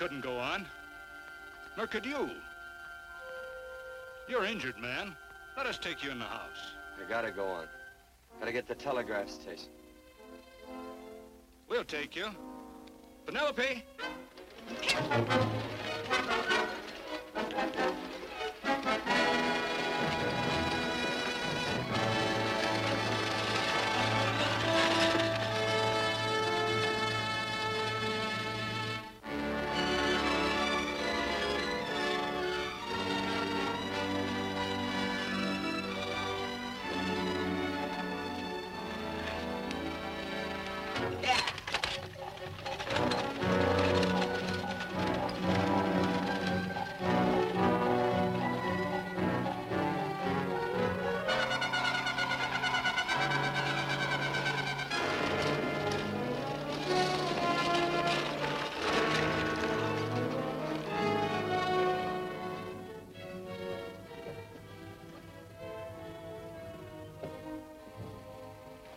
couldn't go on. Nor could you. You're injured, man. Let us take you in the house. You gotta go on. Gotta get to the telegraph station. We'll take you. Penelope!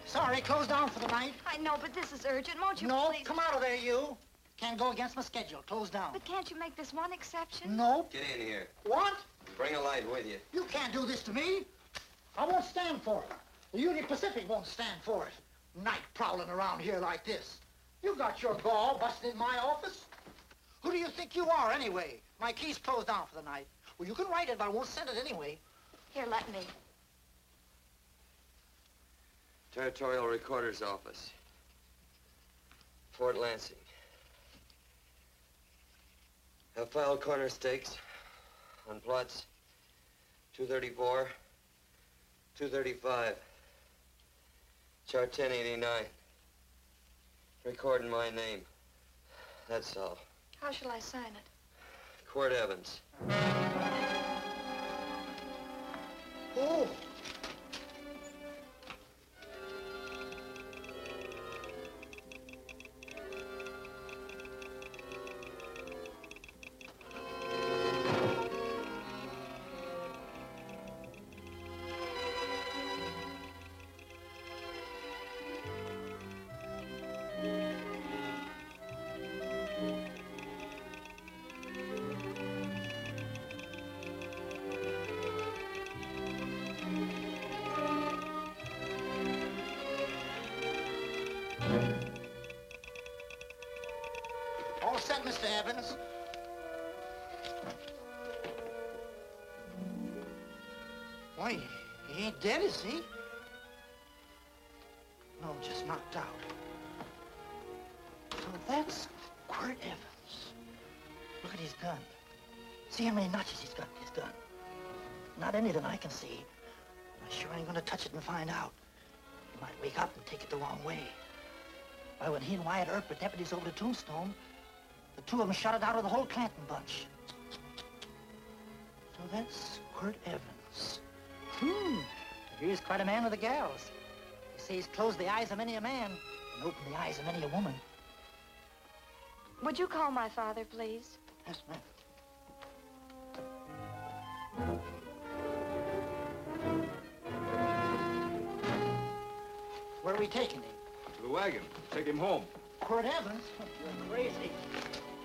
Sorry, closed down for the night. I know, but this is urgent. Won't you No, please? come out of there, you. Can't go against my schedule. Closed down. But can't you make this one exception? No. Get in here. What? Bring a light with you. You can't do this to me. I won't stand for it. The Union Pacific won't stand for it. Night prowling around here like this. You got your gall busting in my office? Who do you think you are, anyway? My key's closed down for the night. Well, you can write it, but I won't send it anyway. Here, let me. Territorial Recorder's Office. Fort Lansing. Have filed corner stakes on plots 234, 235, chart 1089. Recording my name. That's all. How shall I sign it? Quirt Evans. Oh. All set, Mr. Evans. Why, he ain't dead, is he? No, just knocked out. So that's Quirt Evans. Look at his gun. See how many notches he's got in his gun. Not any that I can see. I sure ain't gonna touch it and find out. He might wake up and take it the wrong way. Why, when he and Wyatt Earp were deputies over the Tombstone, the two of them shot it out of the whole Clanton bunch. So that's Quirt Evans. He's quite a man with the gals. They say he's closed the eyes of many a man and opened the eyes of many a woman. Would you call my father, please? Yes, ma'am. Where are we taking him? To the wagon. Take him home. Quirt Evans? You're crazy.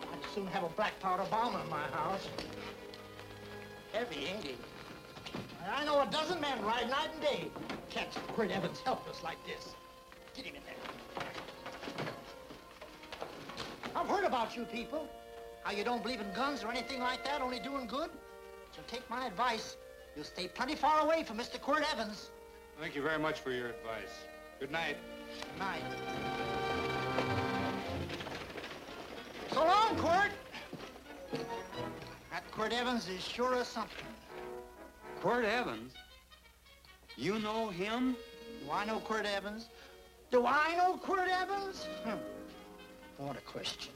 I'd soon have a black powder bomb in my house. Heavy, ain't he? I know a dozen men ride night and day. Catch Quirt Evans helpless like this. Get him in there. I've heard about you people. How you don't believe in guns or anything like that, only doing good. So take my advice. You'll stay plenty far away from Mr. Quirt Evans. Thank you very much for your advice. Good night. Good night. So long, Quirt. That Quirt Evans is sure a something. Quirt Evans? You know him? Do I know Quirt Evans? Do I know Quirt Evans? What a question.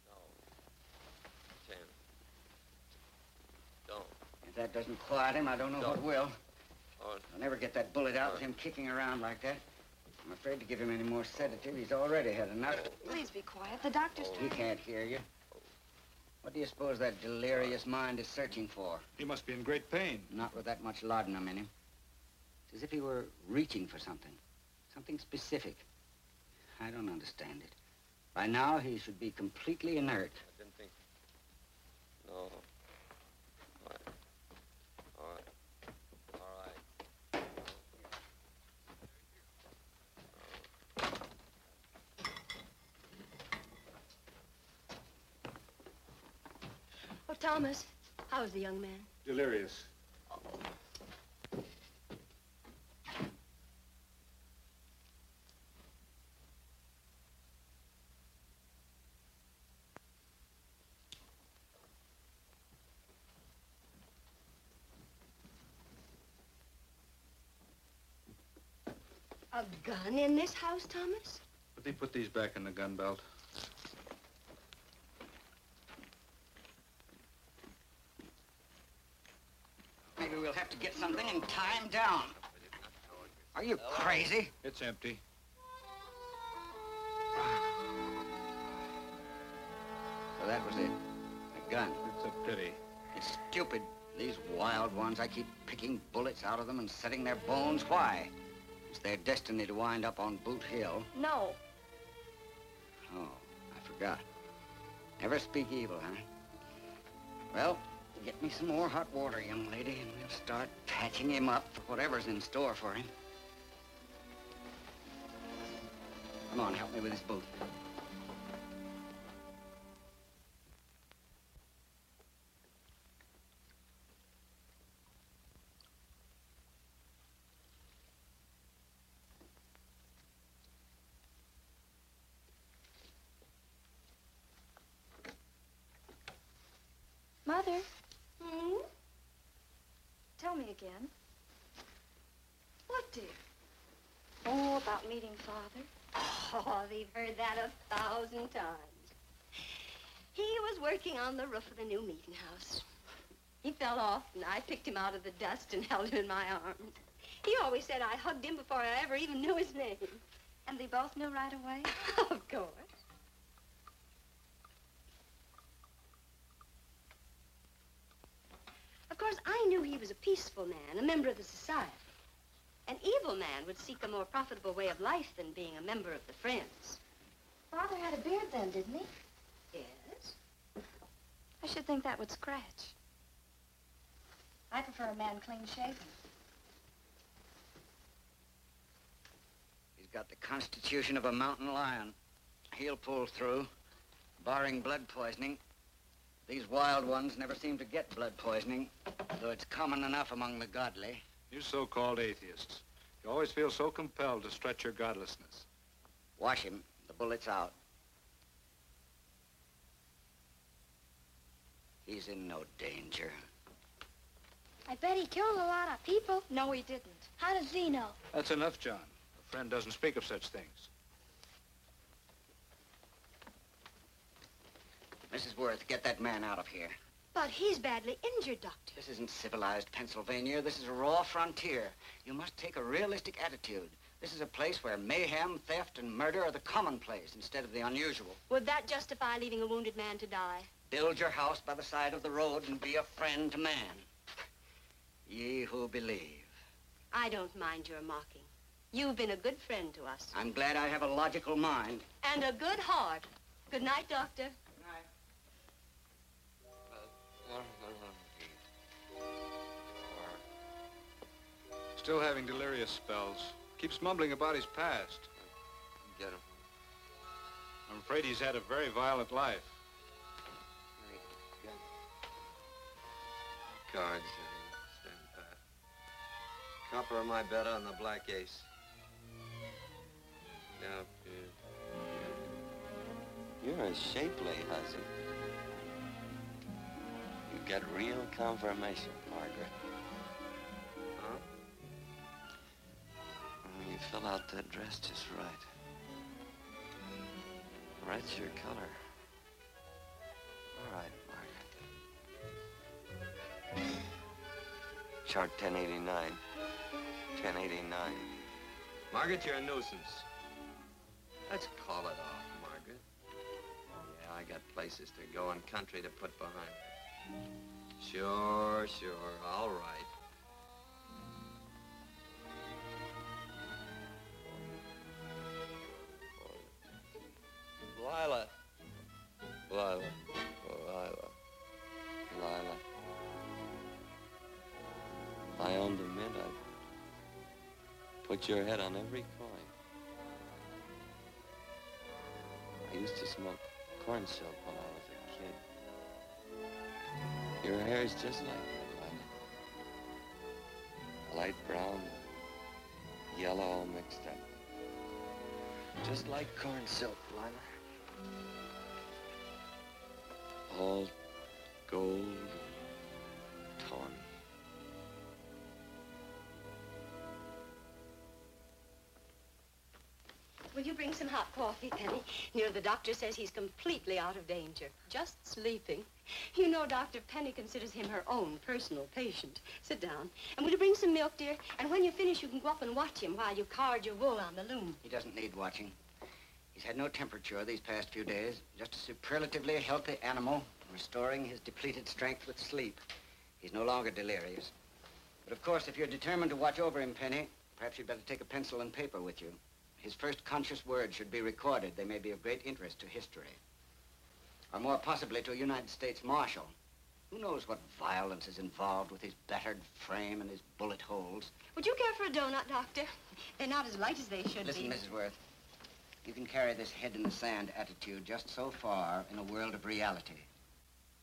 No. 10. Don't. If that doesn't quiet him, I don't know what will. I'll never get that bullet out with him kicking around like that. I'm afraid to give him any more sedative. He's already had enough. Please be quiet. The doctor's He can't hear you. What do you suppose that delirious mind is searching for? He must be in great pain. Not with that much laudanum in him. It's as if he were reaching for something. Something specific. I don't understand it. By now, he should be completely inert. I didn't think... No. All right. All right. All right. Oh, Thomas, how's the young man? Delirious. A gun in this house, Thomas? But they put these back in the gun belt. Maybe we'll have to get something and tie him down. Are you crazy? It's empty. So that was it. A gun. It's a pity. It's stupid. These wild ones, I keep picking bullets out of them and setting their bones. Why? It's their destiny to wind up on Boot Hill. No. Oh, I forgot. Never speak evil, huh? Well, get me some more hot water, young lady, and we'll start patching him up for whatever's in store for him. Come on, help me with his boot. Mother, Hmm? tell me again. What, dear? Oh, about meeting Father. Oh, they've heard that 1,000 times. He was working on the roof of the new meeting house. He fell off, and I picked him out of the dust and held him in my arms. He always said I hugged him before I ever even knew his name. And they both knew right away? Of course. Of course, I knew he was a peaceful man, a member of the society. An evil man would seek a more profitable way of life than being a member of the Friends. Father had a beard then, didn't he? Yes? I should think that would scratch. I prefer a man clean-shaven. He's got the constitution of a mountain lion. He'll pull through, barring blood poisoning. These wild ones never seem to get blood poisoning, though it's common enough among the godly. You so-called atheists. You always feel so compelled to stretch your godlessness. Wash him. The bullet's out. He's in no danger. I bet he killed a lot of people. No, he didn't. How does he know? That's enough, John. A friend doesn't speak of such things. Mrs. Worth, get that man out of here. But he's badly injured, Doctor. This isn't civilized Pennsylvania. This is a raw frontier. You must take a realistic attitude. This is a place where mayhem, theft, and murder are the commonplace instead of the unusual. Would that justify leaving a wounded man to die? Build your house by the side of the road and be a friend to man. Ye who believe. I don't mind your mocking. You've been a good friend to us. I'm glad I have a logical mind. And a good heart. Good night, Doctor. Still having delirious spells. Keeps mumbling about his past. Get him. I'm afraid he's had a very violent life. Cards. Stand pat. Copper on my bet on the black ace. Now, you're a shapely hussy. You get real confirmation, Margaret. Huh? You fill out that dress just right. Red's your color. All right, Margaret. Chart 1089. 1089. Margaret, you're a nuisance. Let's call it off, Margaret. Yeah, I got places to go and country to put behind me. Sure, all right. Lila. Put your head on every coin. I used to smoke corn silk when I was a kid. Your hair's just like that, Lila. Light brown, yellow all mixed up. Just like corn silk, Lila. All gold and tawny. Will you bring some hot coffee, Penny? You know, the doctor says he's completely out of danger. Just sleeping. You know, Dr. Penny considers him her own personal patient. Sit down. And will you bring some milk, dear? And when you finish, you can go up and watch him while you card your wool on the loom. He doesn't need watching. He's had no temperature these past few days. Just a superlatively healthy animal, restoring his depleted strength with sleep. He's no longer delirious. But of course, if you're determined to watch over him, Penny, perhaps you'd better take a pencil and paper with you. His first conscious words should be recorded. They may be of great interest to history. Or more possibly to a United States Marshal. Who knows what violence is involved with his battered frame and his bullet holes. Would you care for a donut, Doctor? They're not as light as they should Listen, be. Mrs. Worth. You can carry this head-in-the-sand attitude just so far in a world of reality.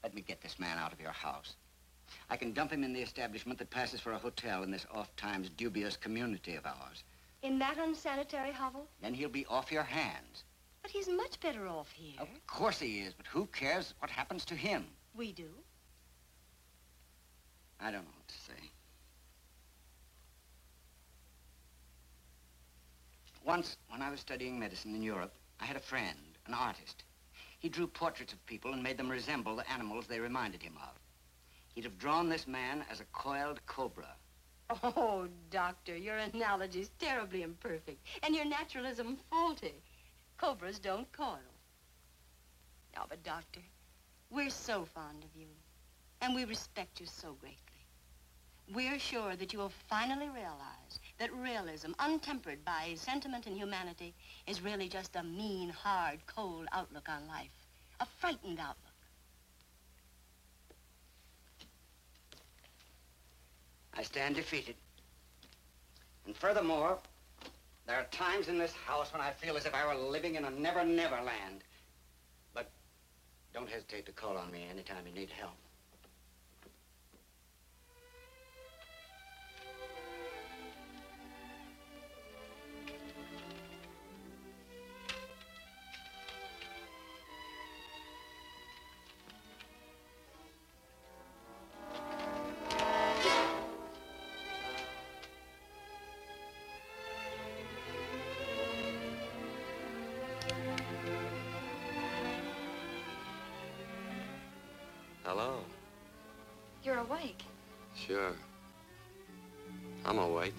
Let me get this man out of your house. I can dump him in the establishment that passes for a hotel in this oft-times dubious community of ours. In that unsanitary hovel? Then he'll be off your hands. But he's much better off here. Of course he is, but who cares what happens to him? We do. I don't know what to say. Once, when I was studying medicine in Europe, I had a friend, an artist. He drew portraits of people and made them resemble the animals they reminded him of. He'd have drawn this man as a coiled cobra. Oh, Doctor, your analogy's terribly imperfect, and your naturalism faulty. Cobras don't coil. No, but Doctor, we're so fond of you, and we respect you so greatly. We're sure that you will finally realize that realism, untempered by sentiment and humanity, is really just a mean, hard, cold outlook on life. A frightened outlook. I stand defeated. And furthermore, there are times in this house when I feel as if I were living in a never-never land. But don't hesitate to call on me anytime you need help. Hello. You're awake. Sure. I'm awake.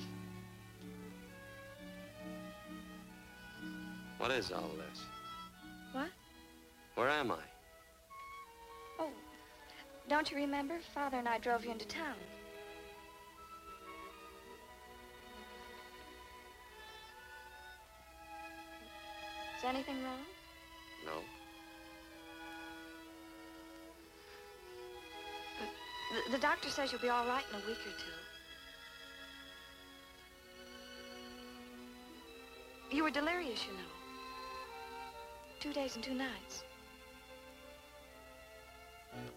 What is all this? What? Where am I? Oh, don't you remember? Father and I drove you into town. Is anything wrong? No. The doctor says you'll be all right in a week or two. You were delirious, you know. 2 days and 2 nights.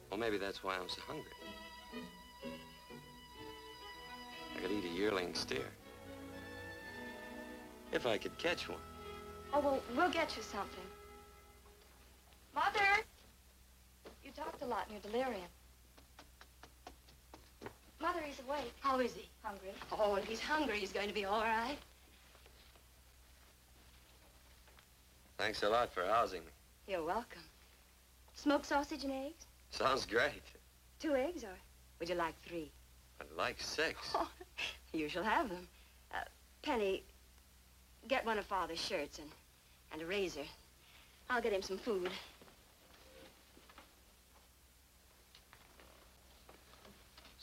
Well, maybe that's why I'm so hungry. I could eat a yearling steer. If I could catch one. Oh, well, we'll get you something. Mother! You talked a lot in your delirium. Mother, he's awake. How is he? Hungry. Oh, if he's hungry, he's going to be all right. Thanks a lot for housing me. You're welcome. Smoked sausage and eggs? Sounds great. 2 eggs, or would you like 3? I'd like 6. Oh, you shall have them. Penny, get one of Father's shirts and a razor. I'll get him some food.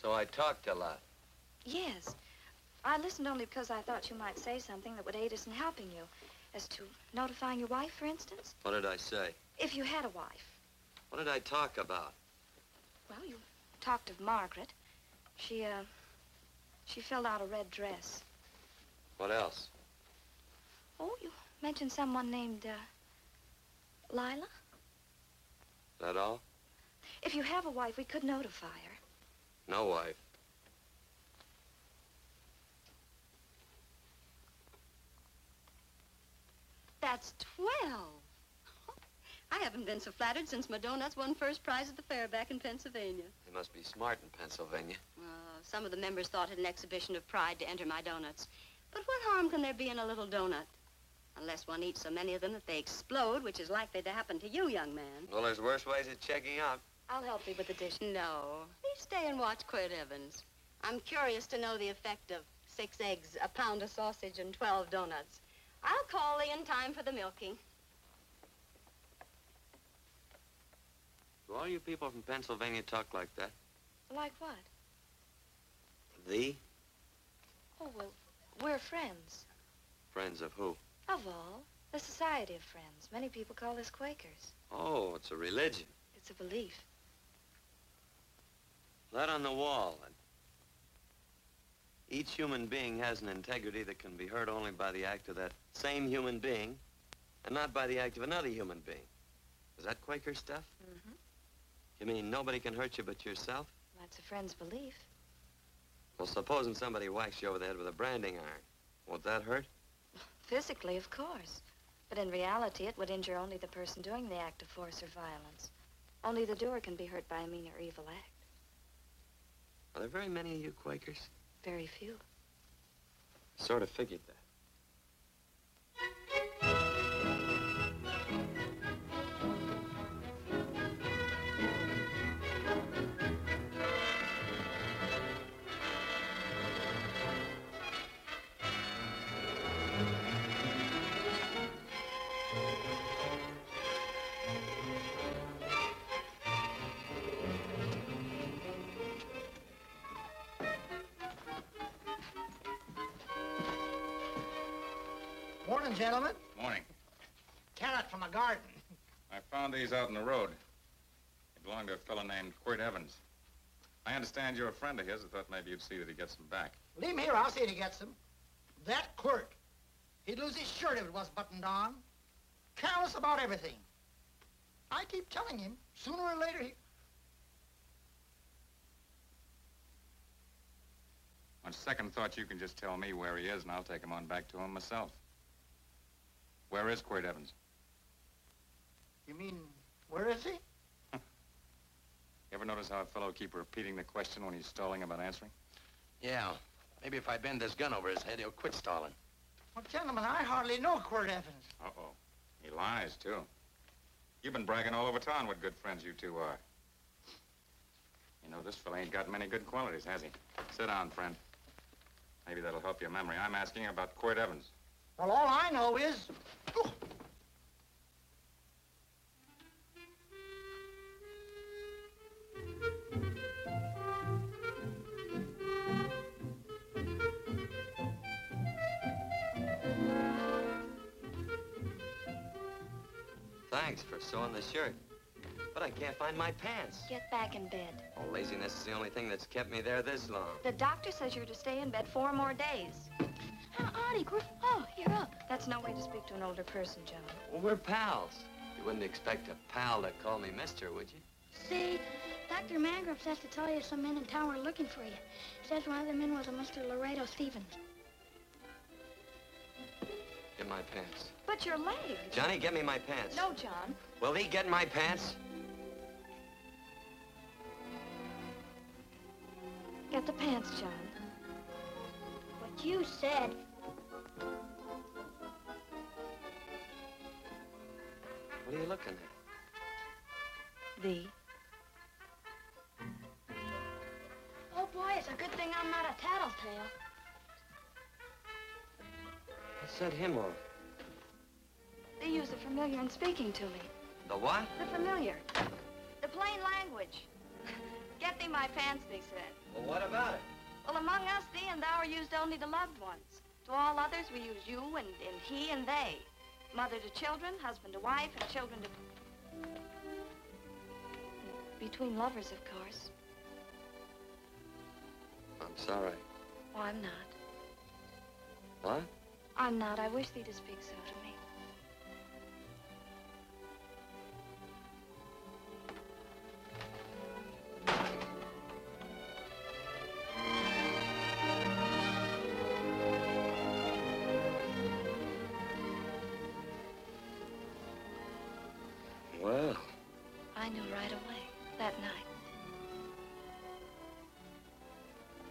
So I talked a lot. Yes. I listened only because I thought you might say something that would aid us in helping you. As to notifying your wife, for instance. What did I say? If you had a wife. What did I talk about? Well, you talked of Margaret. She filled out a red dress. What else? Oh, you mentioned someone named, Lila? That all? If you have a wife, we could notify her. No wife. That's 12. I haven't been so flattered since my donuts won first prize at the fair back in Pennsylvania. They must be smart in Pennsylvania. Some of the members thought it an exhibition of pride to enter my donuts. But what harm can there be in a little donut? Unless one eats so many of them that they explode, which is likely to happen to you, young man. Well, there's worse ways of checking out. I'll help you with the dish. No. Please stay and watch Quirt Evans. I'm curious to know the effect of 6 eggs, a pound of sausage, and 12 donuts. I'll call Lee in time for the milking. Do all you people from Pennsylvania talk like that? Like what? Thee? Oh, well, we're friends. Friends of who? Of all. The Society of Friends. Many people call us Quakers. Oh, it's a religion. It's a belief. That on the wall. Each human being has an integrity that can be hurt only by the act of that same human being, and not by the act of another human being. Is that Quaker stuff? Mm-hmm. You mean nobody can hurt you but yourself? That's a friend's belief. Well, supposing somebody whacks you over the head with a branding iron. Won't that hurt? Physically, of course. But in reality, it would injure only the person doing the act of force or violence. Only the doer can be hurt by a mean or evil act. Are there very many of you Quakers? Very few. Sort of figured that. Morning, gentlemen. Morning. Carrot from a garden. I found these out in the road. They belong to a fellow named Quirt Evans. I understand you're a friend of his. I thought maybe you'd see that he gets them back. Leave him here, I'll see that he gets them. That Quirt. He'd lose his shirt if it was buttoned on. Careless about everything. I keep telling him, sooner or later he... On second thought, you can just tell me where he is, and I'll take him on back to him myself. Where is Quirt Evans? You mean, where is he? You ever notice how a fellow keep repeating the question when he's stalling about answering? Yeah. Maybe if I bend this gun over his head, he'll quit stalling. Well, gentlemen, I hardly know Quirt Evans. Uh-oh. He lies, too. You've been bragging all over town what good friends you two are. You know, this fella ain't got many good qualities, has he? Sit down, friend. Maybe that'll help your memory. I'm asking about Quirt Evans. Well, all I know is... Oh. Thanks for sewing the shirt. But I can't find my pants. Get back in bed. Oh, laziness is the only thing that's kept me there this long. The doctor says you're to stay in bed 4 more days. Auntie, oh, you're up. That's no way to speak to an older person, John. Well, we're pals. You wouldn't expect a pal to call me mister, would you? See, Dr. Mangrove says to tell you some men in town were looking for you. Says one of the men was a Mr. Laredo Stevens. Get my pants. But your leg. Johnny, get me my pants. No, John. Will he get my pants? Get the pants, John. What you said. What are you looking at? Thee. Oh, boy, it's a good thing I'm not a tattletale. What set him off? They use the familiar in speaking to me. The what? The familiar. The plain language. Get thee my pants, they said. Well, what about it? Well, among us, thee and thou are used only to loved ones. To all others, we use you and he and they. Mother to children, husband to wife, and children to... Between lovers, of course. I'm sorry. Oh, I'm not. What? I'm not. I wish thee to speak so to me. Well, I knew right away, that night.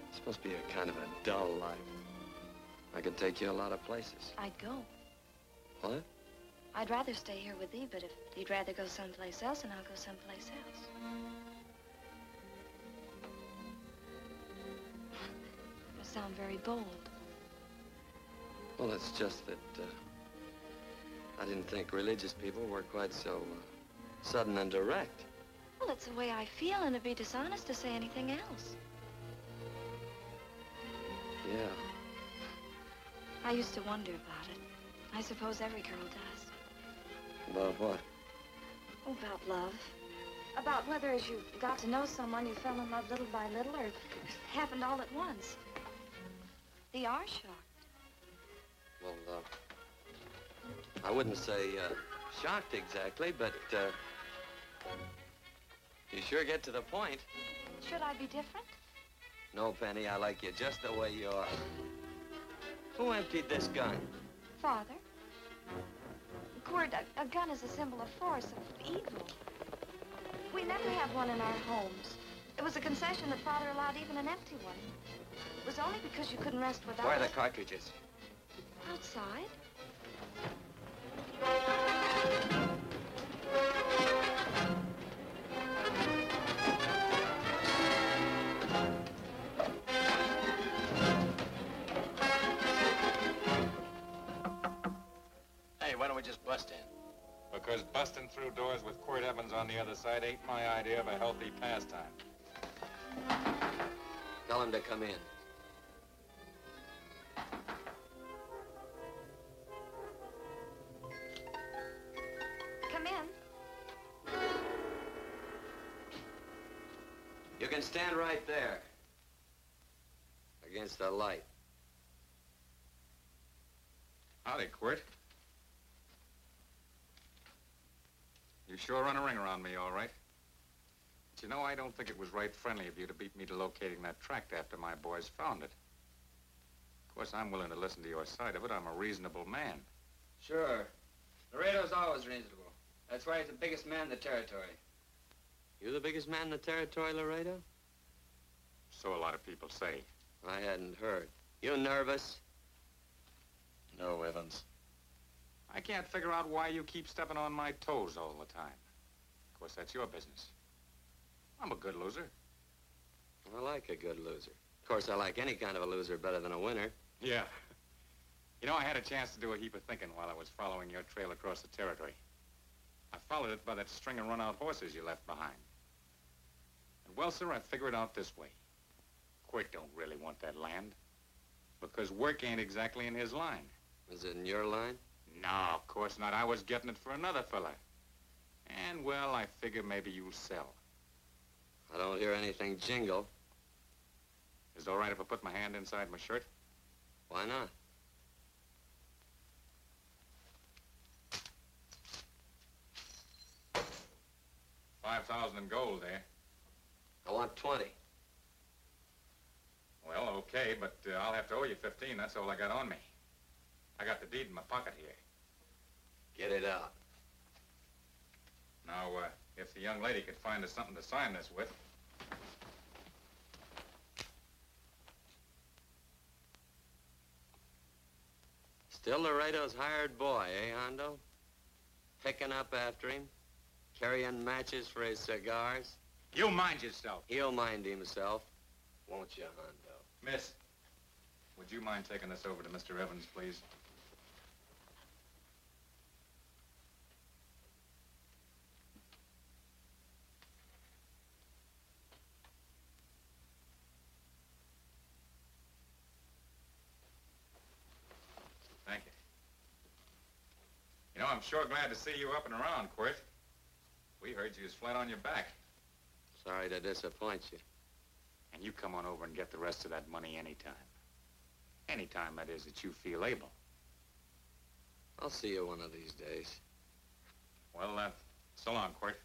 it's supposed to be a kind of a dull life. I could take you a lot of places. I'd go. What? I'd rather stay here with thee, but if you'd rather go someplace else, then I'll go someplace else. You sound very bold. Well, it's just that I didn't think religious people were quite so sudden and direct. Well, it's the way I feel, and it'd be dishonest to say anything else. Yeah. I used to wonder about it. I suppose every girl does. About what? Oh, about love. About whether as you got to know someone, you fell in love little by little, or it happened all at once. They are shocked. Well, I wouldn't say shocked exactly, but you sure get to the point. Should I be different? No, Penny, I like you just the way you are. Who emptied this gun? Father? Quirt, a gun is a symbol of force, of evil. We never had one in our homes. It was a concession that Father allowed even an empty one. It was only because you couldn't rest without Where are the it. cartridges? Outside? Hey, why don't we just bust in? Because busting through doors with Quirt Evans on the other side ain't my idea of a healthy pastime. Tell him to come in. Come in. You can stand right there. Against the light. Howdy, Quirt. You sure run a ring around me, all right. But you know, I don't think it was right friendly of you to beat me to locating that tract after my boys found it. Of course, I'm willing to listen to your side of it. I'm a reasonable man. Sure. Laredo's always reasonable. That's why he's the biggest man in the territory. You the biggest man in the territory, Laredo? So a lot of people say. I hadn't heard. You nervous? No, Evans. I can't figure out why you keep stepping on my toes all the time. Of course, that's your business. I'm a good loser. I like a good loser. Of course, I like any kind of a loser better than a winner. Yeah. You know, I had a chance to do a heap of thinking while I was following your trail across the territory. I followed it by that string of run-out horses you left behind. And well, sir, I figure it out this way. Quirt don't really want that land. Because work ain't exactly in his line. Is it in your line? No, of course not. I was getting it for another fella. And, well, I figure maybe you'll sell. I don't hear anything jingle. Is it all right if I put my hand inside my shirt? Why not? $5,000 in gold there. I want 20. Well, okay, but I'll have to owe you 15. That's all I got on me. I got the deed in my pocket here. Get it out. Now, if the young lady could find us something to sign this with. Still Laredo's hired boy, eh, Hondo? Picking up after him, carrying matches for his cigars. You mind yourself. He'll mind himself, won't you, Hondo? Miss, would you mind taking this over to Mr. Evans, please? Thank you. You know, I'm sure glad to see you up and around, Quirt. We heard you was flat on your back. Sorry to disappoint you. And you come on over and get the rest of that money anytime. Anytime, that is, that you feel able. I'll see you one of these days. Well, so long, Quirt.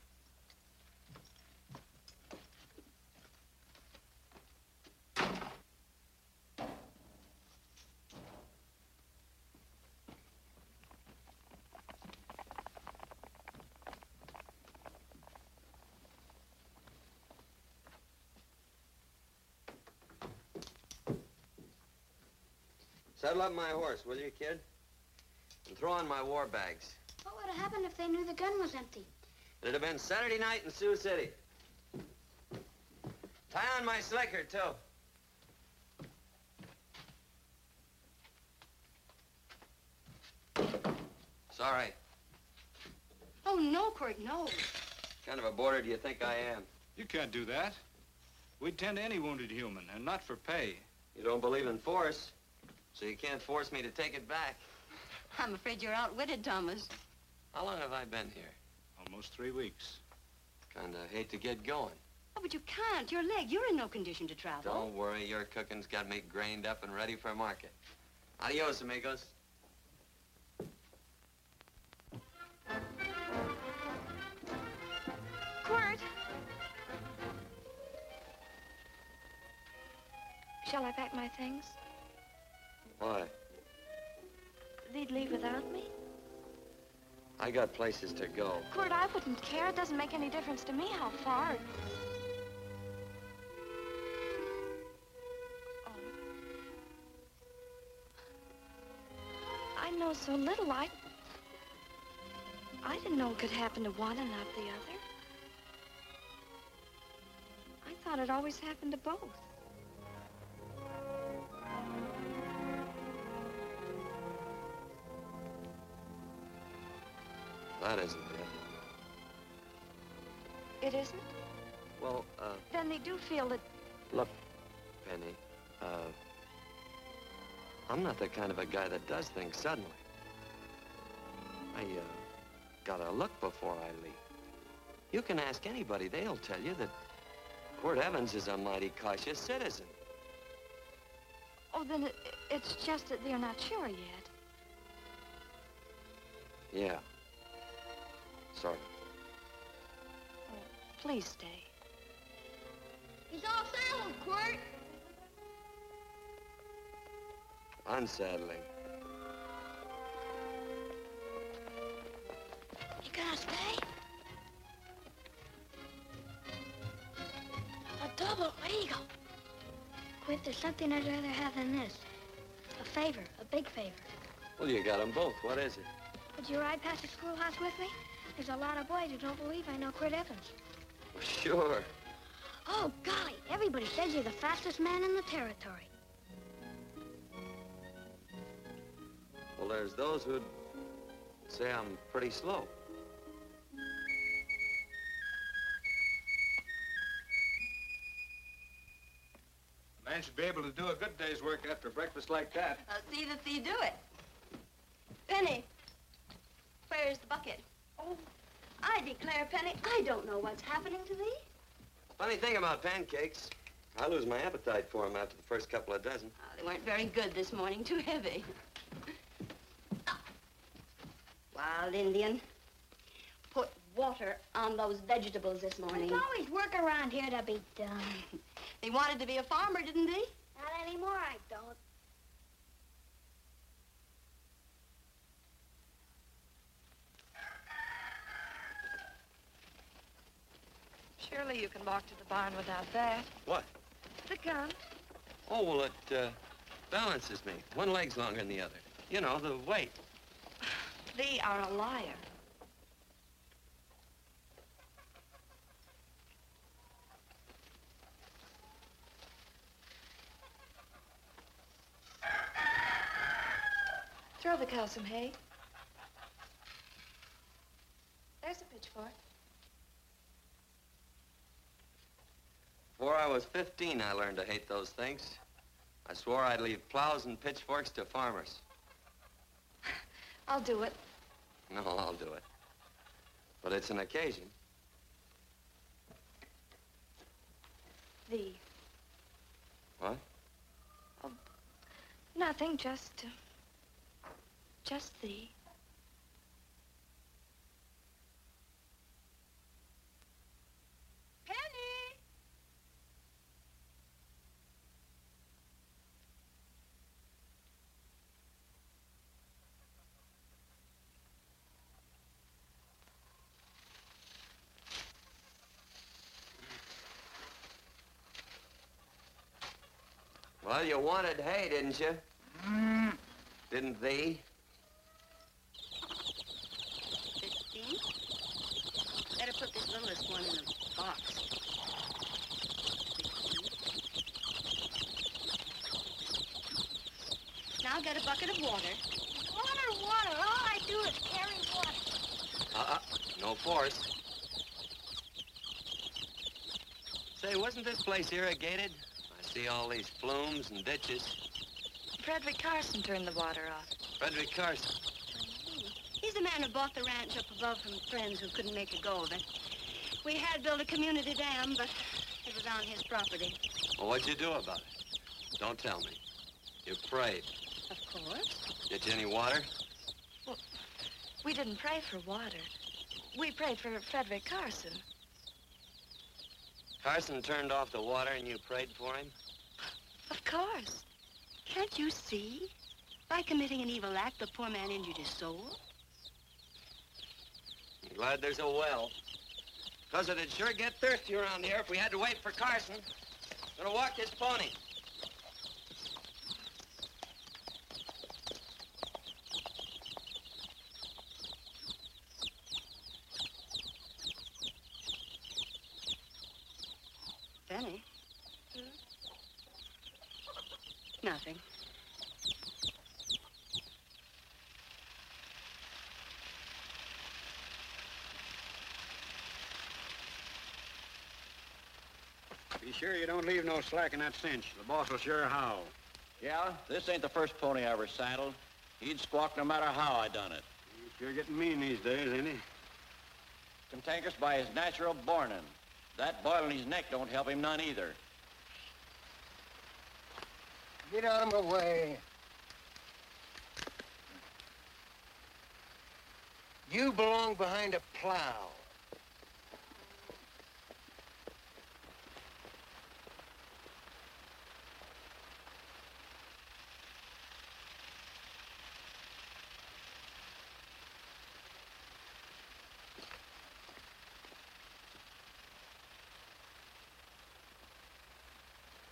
Saddle up my horse, will you, kid? And throw on my war bags. What would have happened if they knew the gun was empty? It'd have been Saturday night in Sioux City. Tie on my slicker, too. It's all right. Oh, no, Quirt, no. What kind of a boarder do you think I am? You can't do that. We'd tend to any wounded human, and not for pay. You don't believe in force, so you can't force me to take it back. I'm afraid you're outwitted, Thomas. How long have I been here? Almost 3 weeks. Kinda hate to get going. Oh, but you can't. Your leg, you're in no condition to travel. Don't worry, your cooking's got me grained up and ready for market. Adios, amigos. Quirt! Shall I pack my things? Why? They'd leave without me? I got places to go. Quirt, I wouldn't care. It doesn't make any difference to me how far. Oh. I know so little. I didn't know it could happen to one and not the other. I thought it always happened to both. That isn't it. It isn't? Well, Then they do feel that... look, Penny, I'm not the kind of a guy that does things suddenly. I, gotta look before I leave. You can ask anybody, they'll tell you that Quirt Evans is a mighty cautious citizen. Oh, then it's just that they're not sure yet. Yeah. Sort of. Oh, please stay. He's all saddled, Quirt. Unsettling. You gonna stay? A double eagle. Quit, there's something I'd rather have than this. A favor, a big favor. Well, you got them both. What is it? Would you ride past the schoolhouse with me? There's a lot of boys who don't believe I know Quirt Evans. Well, sure. Oh, golly, everybody says you're the fastest man in the territory. Well, there's those who'd say I'm pretty slow. A man should be able to do a good day's work after breakfast like that. I'll see that you do it. Penny, where's the bucket? Oh, I declare, Penny, I don't know what's happening to thee. Funny thing about pancakes, I lose my appetite for them after the first couple of dozen. Oh, they weren't very good this morning, too heavy. Wild Indian, put water on those vegetables this morning. There's always work around here to be done. He wanted to be a farmer, didn't he? Not anymore, I don't. Surely you can walk to the barn without that. What? The gun. Oh, well, it balances me. One leg's longer than the other. You know, the weight. Thee are a liar. Throw the cow some hay. There's a pitchfork. Before I was 15, I learned to hate those things. I swore I'd leave plows and pitchforks to farmers. I'll do it. No, I'll do it. But it's an occasion. Thee. What? Nothing, just thee. Well, you wanted hay, didn't you? Didn't thee? 15. Better put this littlest one in the box. 16. Now get a bucket of water. Water, water. All I do is carry water. No force. Say, wasn't this place irrigated? I see all these flumes and ditches. Frederick Carson turned the water off. Frederick Carson. He's the man who bought the ranch up above from friends who couldn't make a go of it. We had built a community dam, but it was on his property. Well, what'd you do about it? Don't tell me. You prayed. Of course. Get you any water? Well, we didn't pray for water. We prayed for Frederick Carson. Carson turned off the water and you prayed for him? Of course. Can't you see? By committing an evil act, the poor man injured his soul. I'm glad there's a well. Because it'd sure get thirsty around here if we had to wait for Carson. Gonna walk his pony. Benny? Nothing. Be sure you don't leave no slack in that cinch. The boss will sure howl. Yeah, this ain't the first pony I ever saddled. He'd squawk no matter how I done it. He's sure getting mean these days, ain't he? Cantankerous by his natural bornin'. That boil in his neck don't help him none either. Get out of my way. You belong behind a plow.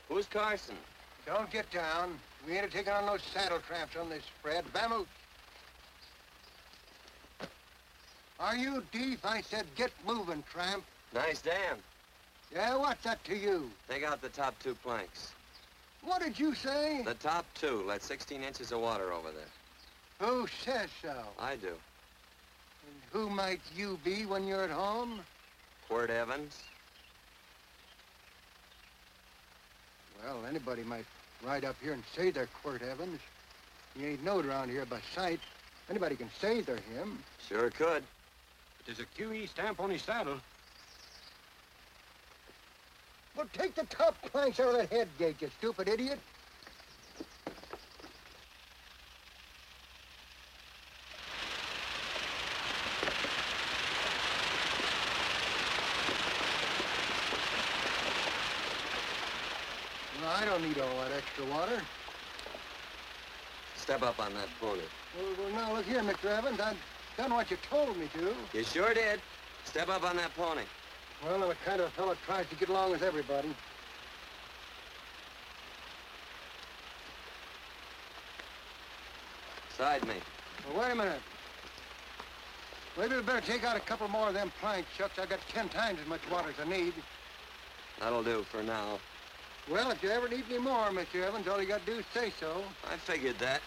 Who's Carson? Don't get down. We ain't taking on no saddle tramps on this spread. Vamoose. Are you deef? I said get moving, tramp. Nice dam. Yeah, what's that to you? Take out the top 2 planks. What did you say? The top 2. Let 16 inches of water over there. Who says so? I do. And who might you be when you're at home? Quirt Evans. Well, anybody might ride up here and say they're Quirt Evans. He ain't knowed around here by sight. Anybody can say they're him. Sure could. But there's a QE stamp on his saddle. Well, take the top planks out of that head gate, you stupid idiot. Well, I don't need all that extra water. Step up on that pony. Well, now, look here, Mr. Evans. I've done what you told me to. You sure did. Step up on that pony. Well, I'm the kind of fellow tries to get along with everybody. Side me. Well, wait a minute. Maybe we better take out a couple more of them planks, Shucks. I got 10 times as much water as I need. That'll do for now. Well, if you ever need any more, Mr. Evans, all you got to do is say so. I figured that.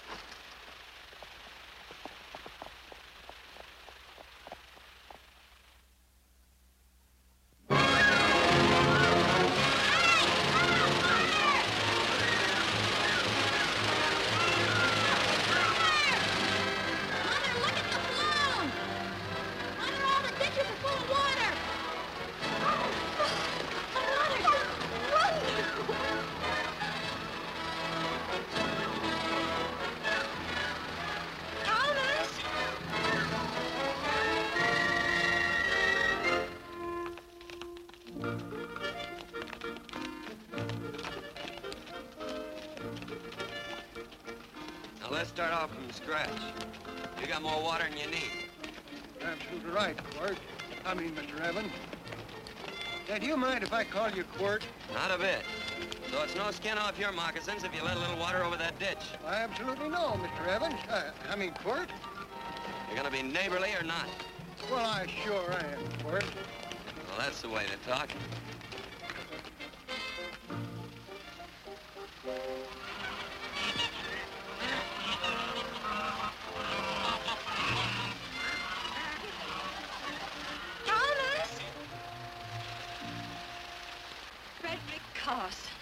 Now, let's start off from scratch. You got more water than you need. You're absolutely right, Quirt. Mr. Evans. Hey, do you mind if I call you Quirt? Not a bit. So it's no skin off your moccasins if you let a little water over that ditch. Absolutely no, Mr. Evans. I mean, Quirt. You're gonna be neighborly or not? Well, I sure am, Quirt. Well, that's the way to talk.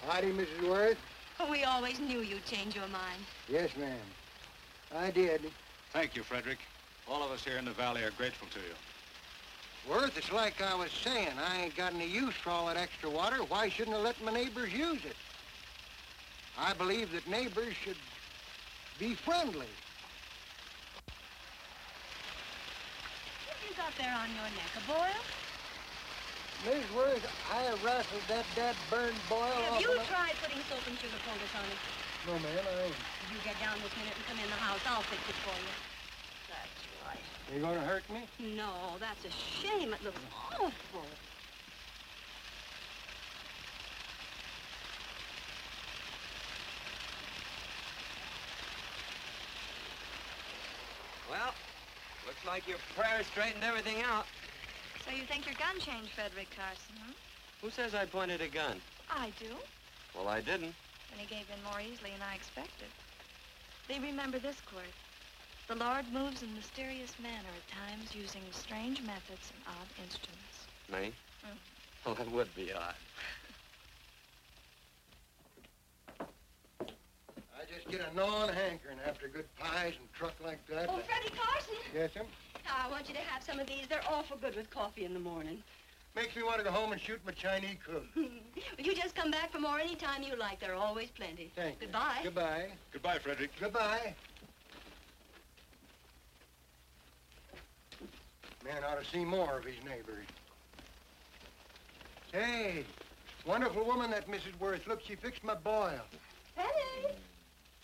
Howdy, Mrs. Worth. Oh, we always knew you'd change your mind. Yes, ma'am. I did. Thank you, Frederick. All of us here in the valley are grateful to you. Worth, it's like I was saying. I ain't got any use for all that extra water. Why shouldn't I let my neighbors use it? I believe that neighbors should be friendly. What have you got there on your neck, a boil? Miss Worth, I wrestled that burned boil Have off you of tried putting soap and sugar poultice on it? No, ma'am, I ain't. If you get down this minute and come in the house, I'll fix it for you. That's right. You gonna hurt me? No, that's a shame. It looks awful. Well, looks like your prayer straightened everything out. So you think your gun changed Frederick Carson, huh? Who says I pointed a gun? I do. Well, I didn't. And he gave in more easily than I expected. They remember this, Quirt. The Lord moves in mysterious manner at times, using strange methods and odd instruments. Me? Mm. Well, that would be odd. I just get a gnawing hankering after good pies and truck like that. Oh, Freddie Carson. Yes, ma'am? I want you to have some of these. They're awful good with coffee in the morning. Makes me want to go home and shoot my Chinese cook. Well, you just come back for more any time you like. There are always plenty. Thank you. Goodbye. Goodbye. Goodbye, Frederick. Goodbye. Man ought to see more of his neighbors. Hey, wonderful woman that Mrs. Worth. Look, she fixed my boil. Penny!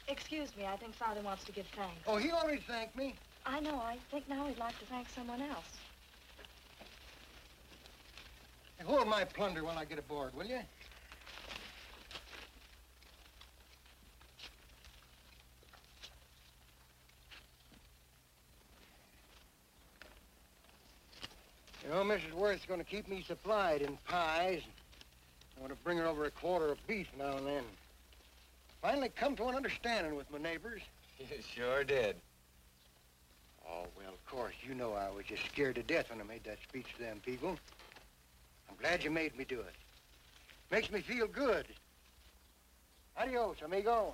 Excuse me, I think Father wants to give thanks. Oh, he already thanked me. I know. I think now he'd like to thank someone else. Hey, hold my plunder while I get aboard, will you? You know, Mrs. Worth's going to keep me supplied in pies. I want to bring her over a quarter of beef now and then. Finally come to an understanding with my neighbors. You sure did. Oh, well, of course, you know I was just scared to death when I made that speech to them people. I'm glad you made me do it. Makes me feel good. Adios, amigo.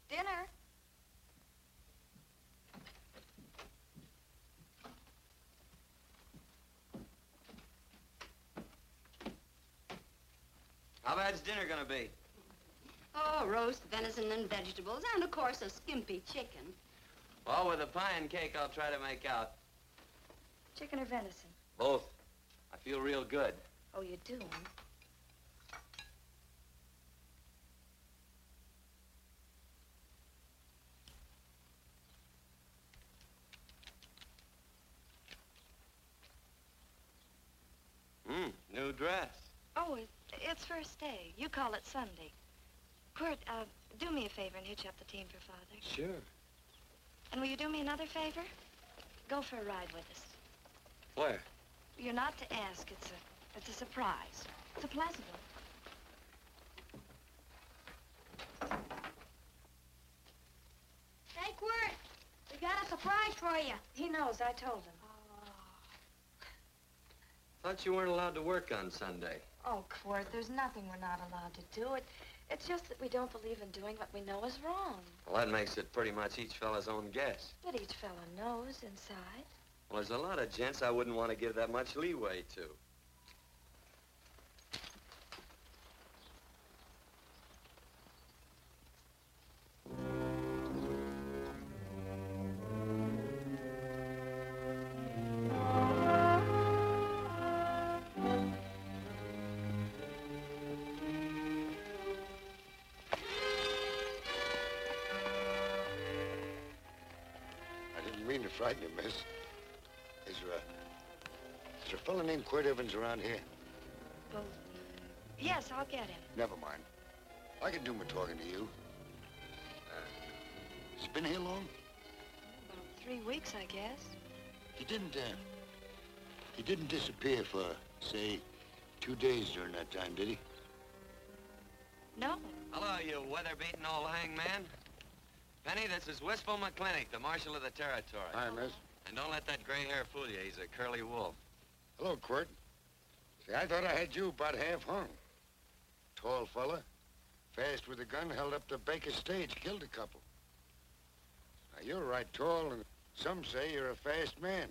Dinner. How bad's dinner gonna be? Oh, roast venison and vegetables, and of course a skimpy chicken. Well, with a pie and cake, I'll try to make out. Chicken or venison? Both. I feel real good. Oh, you do, huh? New dress. Oh, it's first day. You call it Sunday. Quirt, do me a favor and hitch up the team for Father. Sure. And will you do me another favor? Go for a ride with us. Where? You're not to ask. It's a surprise. It's a pleasant one. Hey, Quirt, we got a surprise for you. He knows. I told him. Thought you weren't allowed to work on Sunday. Oh, Quirt, there's nothing we're not allowed to do. It's just that we don't believe in doing what we know is wrong. Well, that makes it pretty much each fella's own guess. But each fella knows inside. Well, there's a lot of gents I wouldn't want to give that much leeway to. frighten you, miss. Is there a fella named Quirt Evans around here? Well, yes, I'll get him. Never mind. I can do my talking to you. He's been here long? About 3 weeks, I guess. He didn't disappear for, say, 2 days during that time, did he? No. Hello, you weather-beaten old hangman. Penny, this is Wistful McClintock, the Marshal of the Territory. Hi, miss. And don't let that gray hair fool you. He's a curly wolf. Hello, Quirt. See, I thought I had you about half hung. Tall fella, fast with a gun, held up the Baker stage, killed a couple. Now, you're right tall, and some say you're a fast man.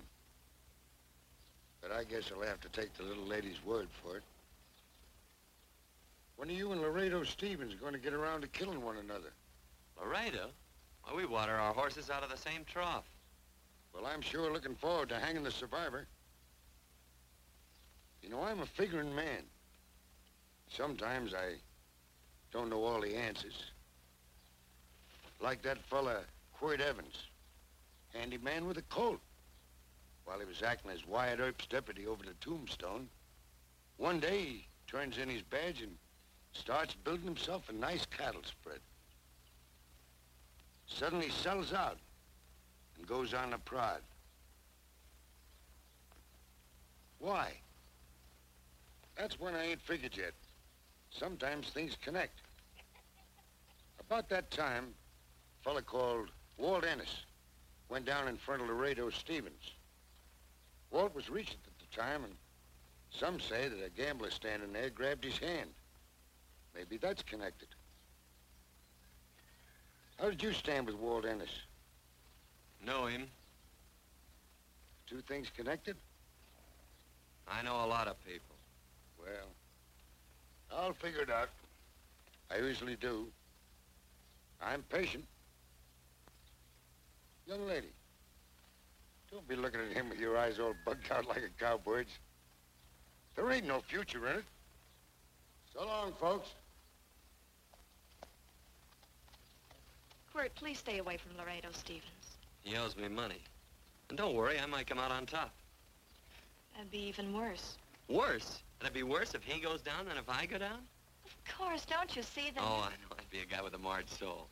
But I guess I'll have to take the little lady's word for it. When are you and Laredo Stevens going to get around to killing one another? Laredo? Well, we water our horses out of the same trough. Well, I'm sure looking forward to hanging the survivor. You know, I'm a figuring man. Sometimes I don't know all the answers. Like that fella, Quirt Evans. Handy man with a Colt. While he was acting as Wyatt Earp's deputy over the Tombstone, one day he turns in his badge and starts building himself a nice cattle spread. Suddenly sells out and goes on a prod. Why? That's when I ain't figured yet. Sometimes things connect. About that time, a fella called Walt Ennis went down in front of Laredo Stevens. Walt was regent at the time, and some say that a gambler standing there grabbed his hand. Maybe that's connected. How did you stand with Walt Ennis? Know him. Two things connected? I know a lot of people. Well, I'll figure it out. I usually do. I'm patient. Young lady, don't be looking at him with your eyes all bugged out like a cowbird's. There ain't no future in it. So long, folks. Quirt, please stay away from Laredo Stevens. He owes me money. And don't worry, I might come out on top. That'd be even worse. Worse? It'd be worse if he goes down than if I go down? Of course, don't you see that? Oh, I know. I'd be a guy with a marred soul.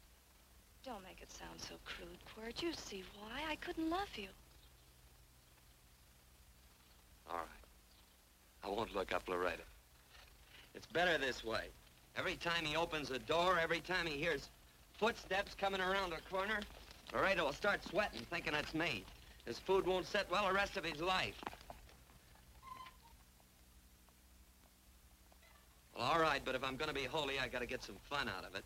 Don't make it sound so crude, Quirt. You see why I couldn't love you. All right. I won't look up Laredo. It's better this way. Every time he opens a door, every time he hears footsteps coming around a corner, Laredo will start sweating, thinking it's me. His food won't set well the rest of his life. Well, all right, but if I'm gonna be holy, I gotta get some fun out of it.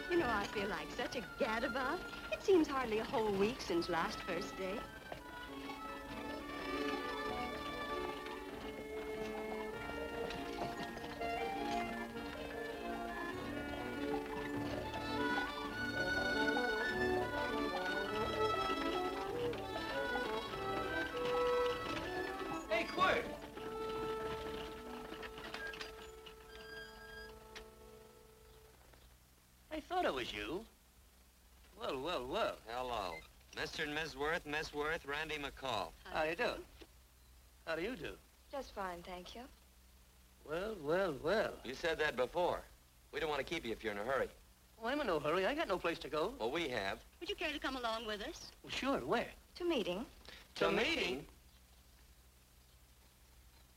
You know, I feel like such a gadabout. It seems hardly a whole week since last first day. Hey, Quirt! I thought it was you. Well, well, well. Hello. Mr. and Miss Worth, Randy McCall. How do you do? How do you do? Just fine, thank you. Well, well, well. You said that before. We don't want to keep you if you're in a hurry. Oh, I'm in no hurry. I got no place to go. Well, we have. Would you care to come along with us? Well, sure. Where? To meeting. To meeting?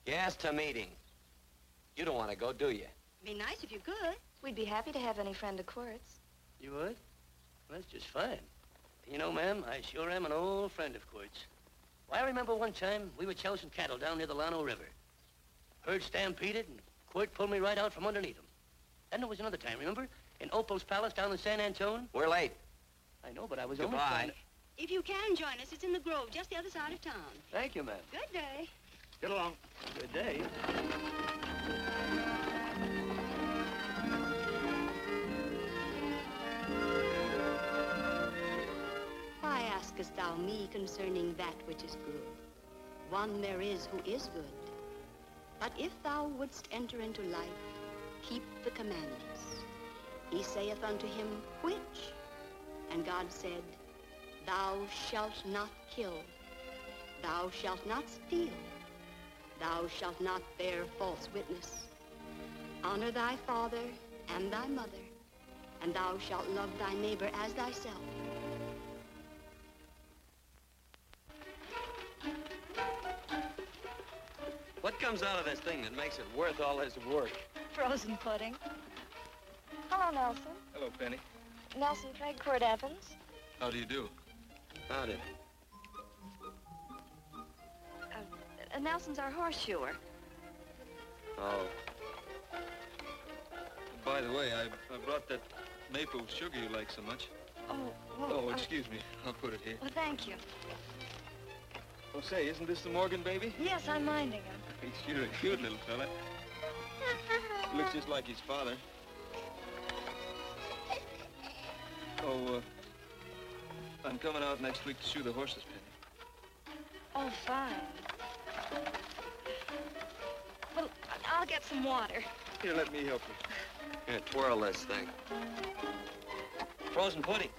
Yes, to meeting. You don't want to go, do you? Be nice if you could. We'd be happy to have any friend of Quirt's. You would? Well, that's just fine. You know, ma'am, I sure am an old friend of Quirt's. Well, I remember one time we were chousing cattle down near the Llano River. Herd stampeded, and Quirt pulled me right out from underneath him. Then there was another time, remember? In Opal's Palace down in San Antone. We're late. I know, but I was Goodbye. only trying to... If you can join us, it's in the Grove, just the other side of town. Thank you, ma'am. Good day. Get along. Good day. me concerning that which is good. One there is who is good. But if thou wouldst enter into life, keep the commandments. He saith unto him, which? And God said, thou shalt not kill. Thou shalt not steal. Thou shalt not bear false witness. Honor thy father and thy mother, and thou shalt love thy neighbor as thyself. What comes out of this thing that makes it worth all this work? Frozen pudding. Hello, Nelson. Hello, Penny. Nelson Craig, Cord Evans. How do you do? Howdy. Nelson's our horseshoer. Oh. By the way, I brought that maple sugar you like so much. Oh, well, Oh, excuse me. I'll put it here. Well, thank you. Oh, say, isn't this the Morgan baby? Yes, I'm minding him. He's sure a cute little fella. Looks just like his father. Oh, I'm coming out next week to shoe the horses, Penny. Oh, fine. Well, I'll get some water. Here, let me help you. Here, twirl this thing. Frozen pudding.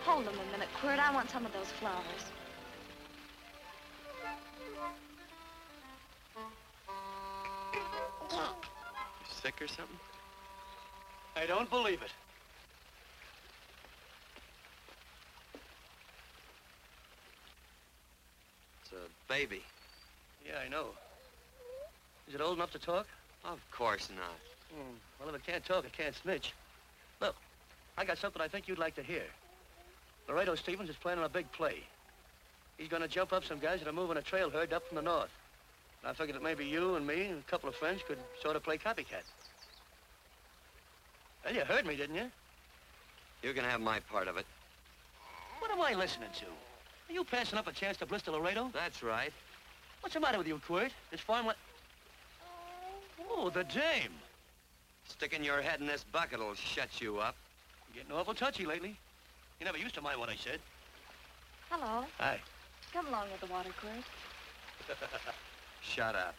Hold them a minute, Quirt. I want some of those flowers. You sick or something? I don't believe it. It's a baby. Yeah, I know. Is it old enough to talk? Of course not. Well, if it can't talk, it can't snitch. Look, I got something I think you'd like to hear. Laredo Stevens is planning a big play. He's gonna jump up some guys that are moving a trail herd up from the north. And I figured that maybe you and me and a couple of friends could sort of play copycat. Well, you heard me, didn't you? You can have my part of it. What am I listening to? Are you passing up a chance to blister Laredo? That's right. What's the matter with you, Quirt? This farm what? Oh, the dame. Sticking your head in this bucket will shut you up. You're getting awful touchy lately. You never used to mind what I said. Hello. Hi. Come along with the water, Quirt. Shut up.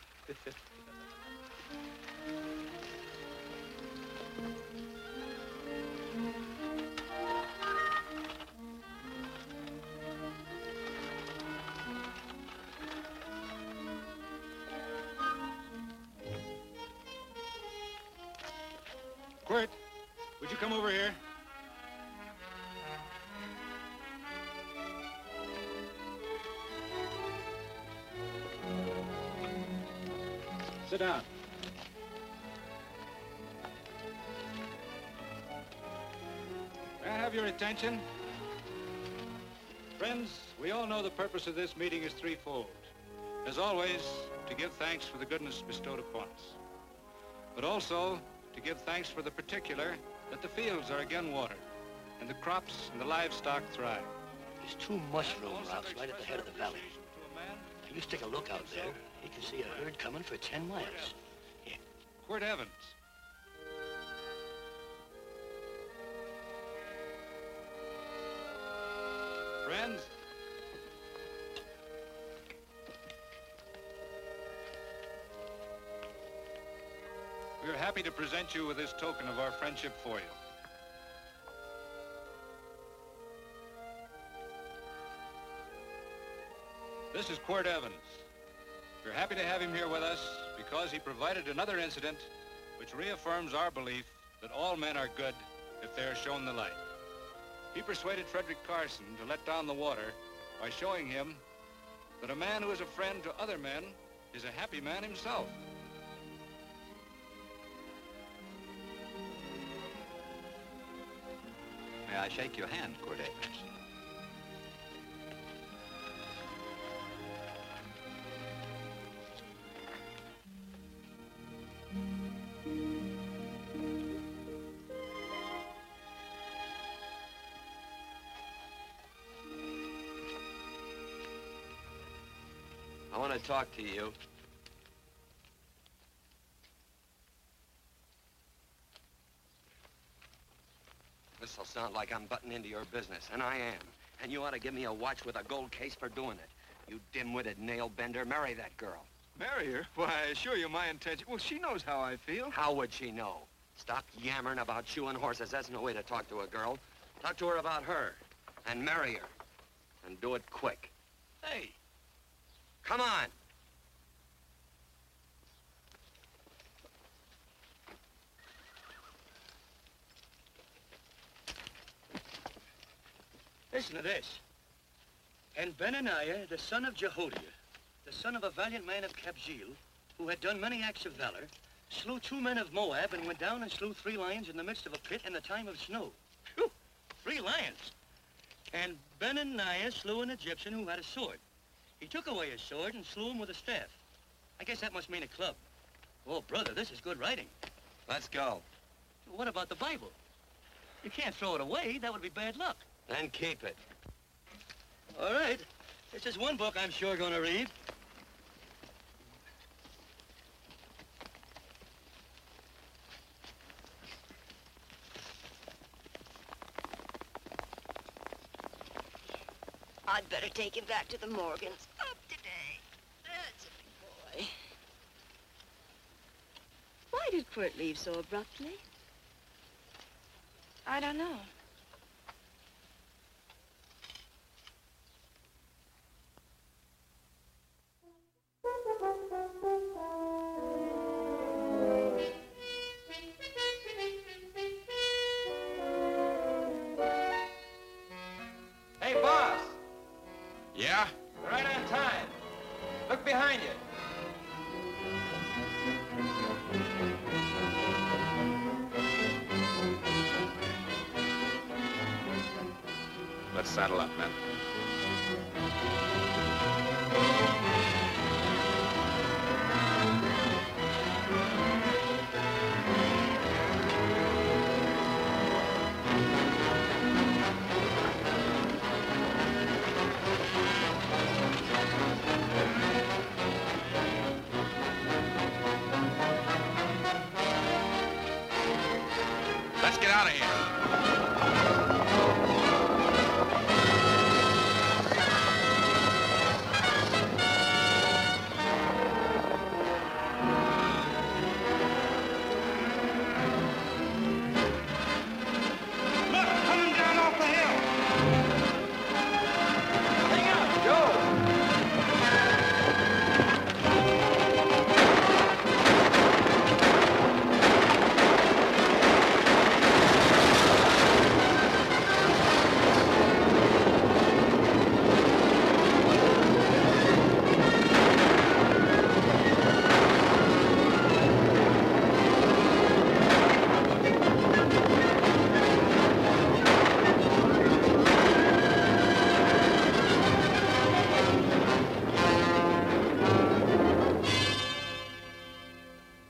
Quirt, would you come over here? Sit down. May I have your attention? Friends, we all know the purpose of this meeting is threefold. As always, to give thanks for the goodness bestowed upon us, but also to give thanks for the particular that the fields are again watered and the crops and the livestock thrive. There's two mushroom routes right at the head of the valley. If you stick a look out there, you can see a herd coming for 10 miles. Here. Quirt Evans. Friends, we are happy to present you with this token of our friendship for you. This is Quirt Evans. We're happy to have him here with us because he provided another incident which reaffirms our belief that all men are good if they are shown the light. He persuaded Frederick Carson to let down the water by showing him that a man who is a friend to other men is a happy man himself. May I shake your hand, Quirt Evans? I want to talk to you. This'll sound like I'm butting into your business, and I am. And you ought to give me a watch with a gold case for doing it. You dim-witted nail-bender, marry that girl. Marry her? Why, I assure you my intention... Well, she knows how I feel. How would she know? Stop yammering about shoeing horses. That's no way to talk to a girl. Talk to her about her, and marry her. And do it quick. Hey. Come on. Listen to this. And Benaniah, the son of Jehoiada, the son of a valiant man of Kabzeel, who had done many acts of valor, slew 2 men of Moab and went down and slew 3 lions in the midst of a pit in the time of snow. Phew, 3 lions. And Benaniah slew an Egyptian who had a sword. He took away his sword and slew him with a staff. I guess that must mean a club. Oh, brother, this is good writing. Let's go. What about the Bible? You can't throw it away. That would be bad luck. Then keep it. All right. It's just one book I'm sure going to read. I'd better take him back to the Morgans. Up today. That's a big boy. Why did Quirt leave so abruptly? I don't know. Hey, boss. Yeah? You're right on time. Look behind you. Let's saddle up, men. Let's get out of here.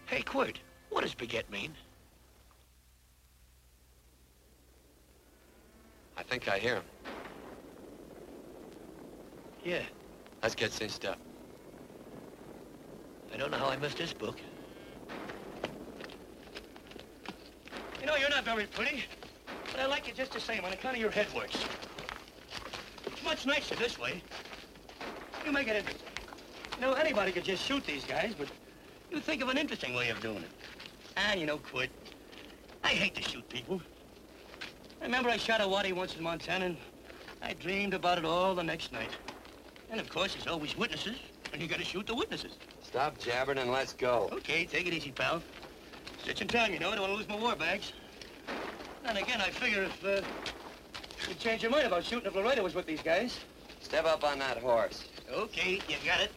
Hey, Quirt, what does beget mean? I think I hear him. Yeah. Let's get cinched up. I don't know how I missed this book. You know, you're not very pretty, but I like you just the same on account of your head works. It's much nicer this way. You make it interesting. You know, anybody could just shoot these guys, but you think of an interesting way of doing it. And you know, Quirt, I hate to shoot people. I remember I shot a waddy once in Montana, and I dreamed about it all the next night. And of course, there's always witnesses, and you gotta shoot the witnesses. Stop jabbering and let's go. Okay, take it easy, pal. Stitching time, you know. I don't want to lose my war bags. And again, I figure if you'd change your mind about shooting if Laredo was with these guys. Step up on that horse. Okay, you got it.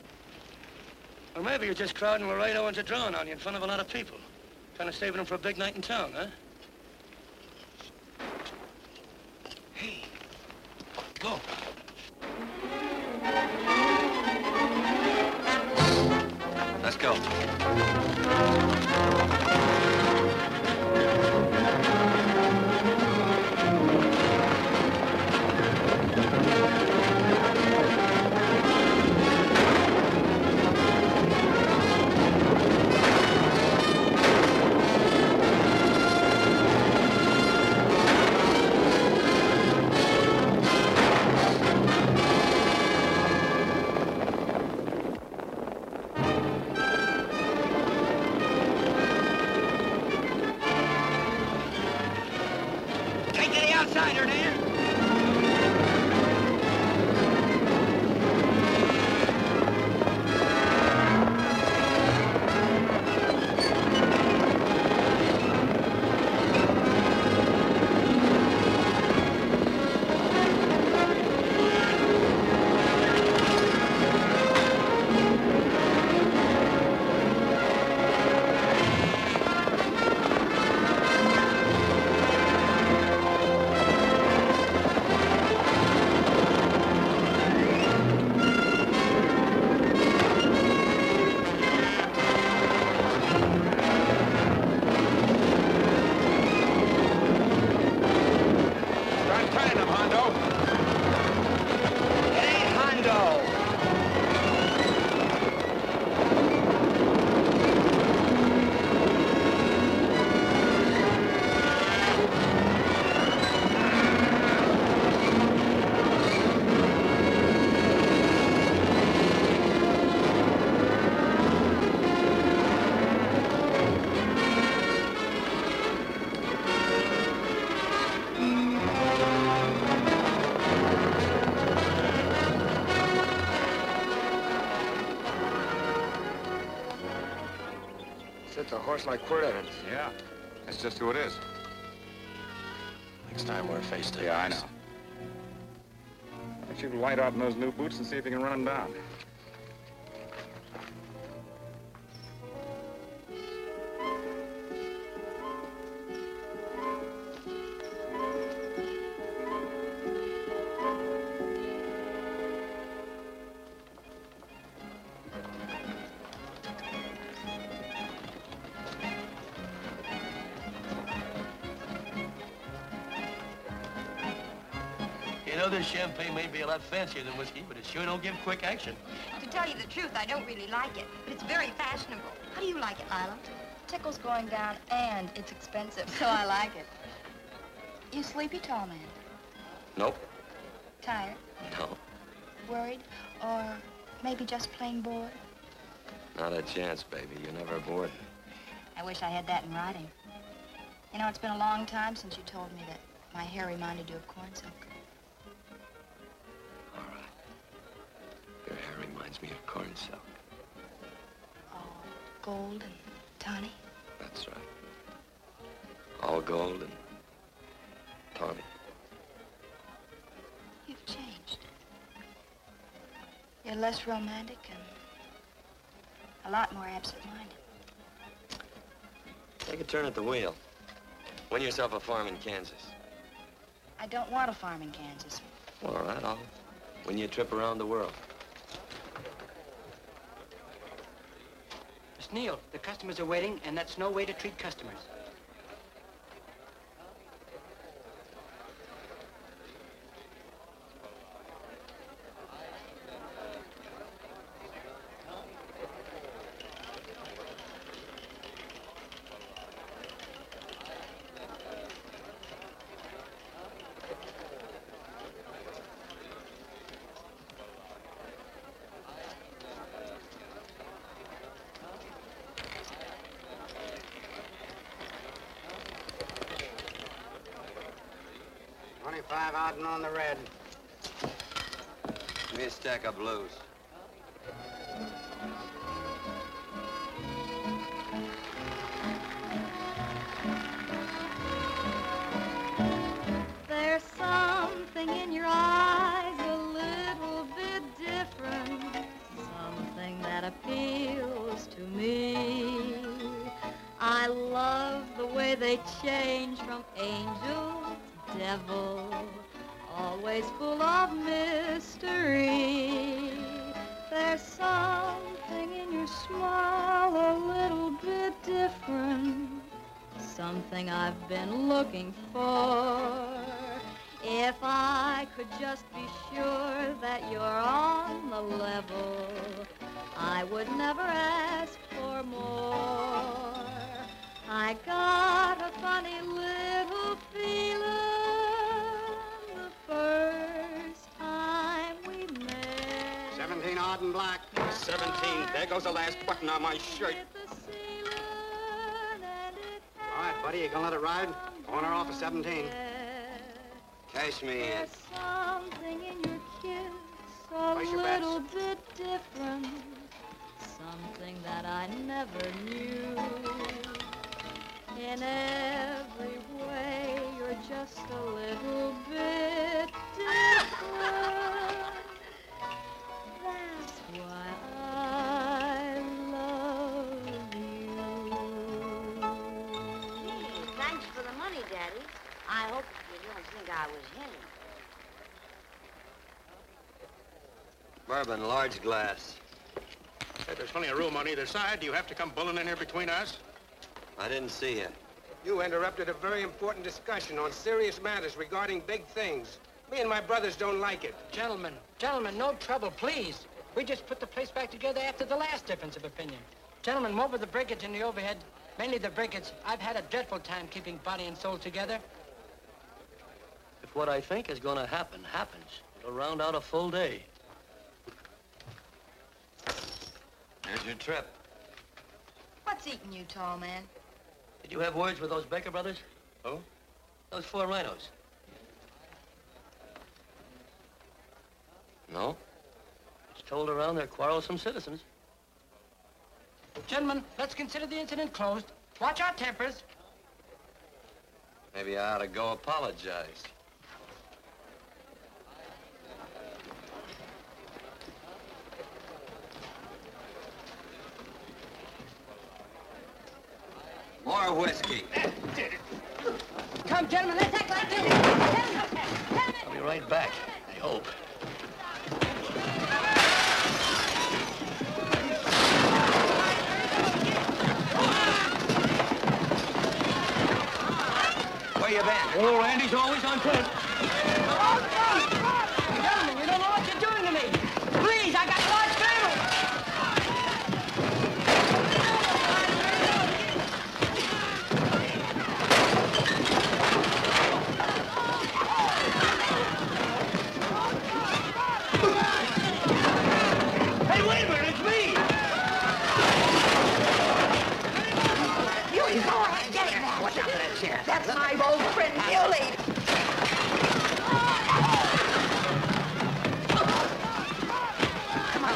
Or maybe you're just crowding Laredo into drawing on you in front of a lot of people. Trying to save them for a big night in town, huh? Hey, go. Let's go. right to the outsider, do you? It's a horse like Quirt Evans. Yeah, that's just who it is. Next time we're face to face. Yeah, I know. Why don't you light out in those new boots and see if you can run him down? You know, this champagne may be a lot fancier than whiskey, but it sure don't give quick action. To tell you the truth, I don't really like it, but it's very fashionable. How do you like it, Lila? Tickle's going down, and it's expensive, so I like it. You sleepy, tall man? Nope. Tired? No. Worried? Or maybe just plain bored? Not a chance, baby. You're never bored. I wish I had that in writing. You know, it's been a long time since you told me that my hair reminded you of corn silk. All right. Your hair reminds me of corn silk. Oh, gold and tawny? That's right. All gold and tawny. You've changed. You're less romantic and a lot more absent-minded. Take a turn at the wheel. Win yourself a farm in Kansas. I don't want a farm in Kansas. All right, I'll win you a trip around the world. Miss Neal, the customers are waiting, and that's no way to treat customers. $25 out and on the red. Give me a stack of blues. There's something in your eyes a little bit different, something that appeals to me. I love the way they change from angel to devil, always full of mystery. There's something in your smile a little bit different, something I've been looking for. If I could just be sure that you're on the level, I would never ask for more. I got a funny little feeling the first time we met. 17 odd and black. 17. There goes the last button on my shirt. All right, buddy, you gonna let it ride? On or off of 17? Cash me in. There's something in your kiss a Place your bets. little bit different. Something that I never knew. In every way, you're just a little bit different. That's why I love you. Thanks for the money, Daddy. I hope you don't think I was him. Bourbon, large glass. Said there's plenty of room on either side. Do you have to come bulling in here between us? I didn't see you. You interrupted a very important discussion on serious matters regarding big things. Me and my brothers don't like it. Gentlemen, no trouble, please. We just put the place back together after the last difference of opinion. Gentlemen, what with the breakage and the overhead, mainly the breakage, I've had a dreadful time keeping body and soul together. If what I think is gonna happen happens, it'll round out a full day. Here's your trip. What's eating you, tall man? Did you have words with those Baker brothers? Who? Those 4 rhinos. No. It's told around they're quarrelsome citizens. Gentlemen, let's consider the incident closed. Watch our tempers. Maybe I ought to go apologize. More whiskey. Come, gentlemen, let's act like this. I'll be right back, I hope. Where you been? Oh, Randy's always on front. Gentlemen, you don't know what you're doing to me. Please, I got a large family. Hey, wait a minute, it's me! You go ahead, get it now. Watch out for that chair. That's my old friend, Muley. Come on,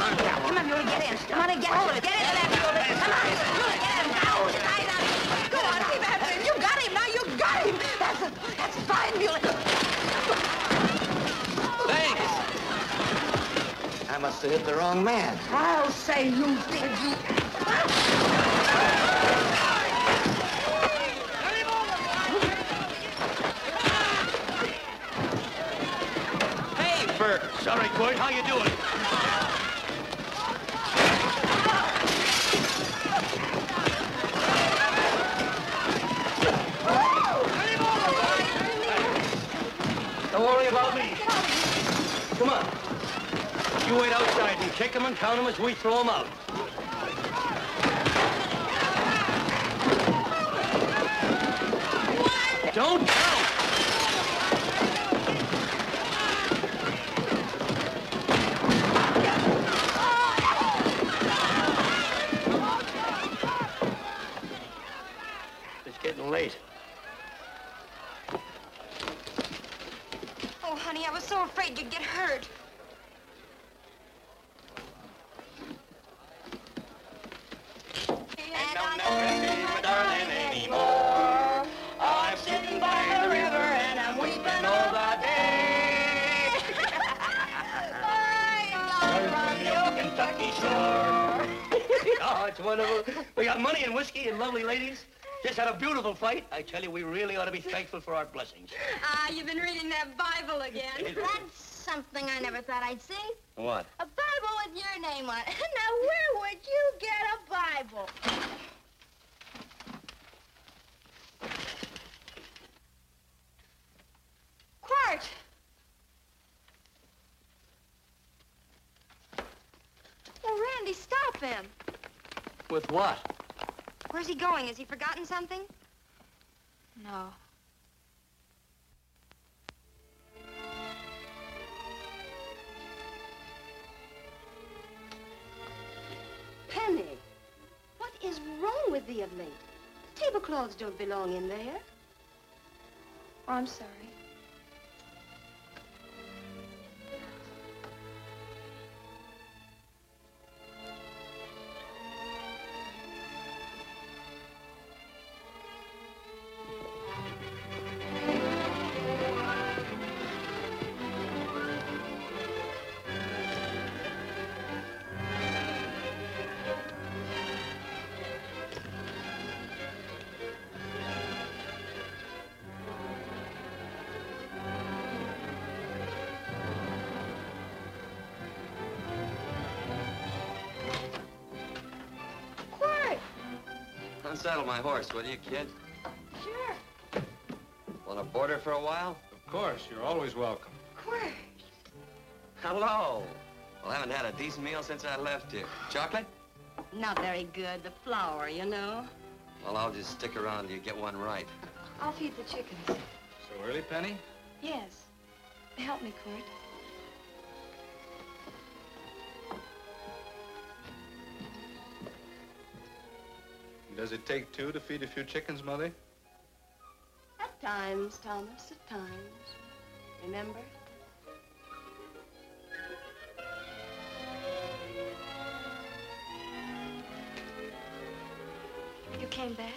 Muley, get in. Come on and get hold of it. Get into that, Muley. Come on, Muley, get in. Now, tight up. Go on, keep after him. You got him now. You got him. That's fine, Muley. Thanks. I must have hit the wrong man. I'll say you did, you. Hey, Bert. Sorry, Court. How you doing? Don't worry about me. Come on. You wait outside and kick them and count them as we throw them out. Don't count. It's getting late. Oh, honey, I was so afraid you'd get hurt. And I'm not gonna see my darling anymore. I'm sitting by the river and I'm weeping all the day. From the old Kentucky shore. Oh, it's wonderful. We got money and whiskey and lovely ladies. Just had a beautiful fight. I tell you, we really ought to be thankful for our blessings. Ah, you've been reading that Bible again. That's something I never thought I'd see. What? A Bible with your name on it. Now, where would you get a Bible? Quart! Oh, Randy, stop him. With what? Where's he going? Has he forgotten something? No. Penny, what is wrong with thee of late? Tablecloths don't belong in there. Oh, I'm sorry. unsaddle my horse, will you, kid? Sure. Want to board her for a while? Of course, you're always welcome. Of course. Hello. Well, I haven't had a decent meal since I left here. Chocolate? Not very good. The flour, you know. Well, I'll just stick around till you get one right. I'll feed the chickens. So early, Penny? Yes. Help me, Court. Does it take two to feed a few chickens, Mother? At times, Thomas, at times. Remember? You came back?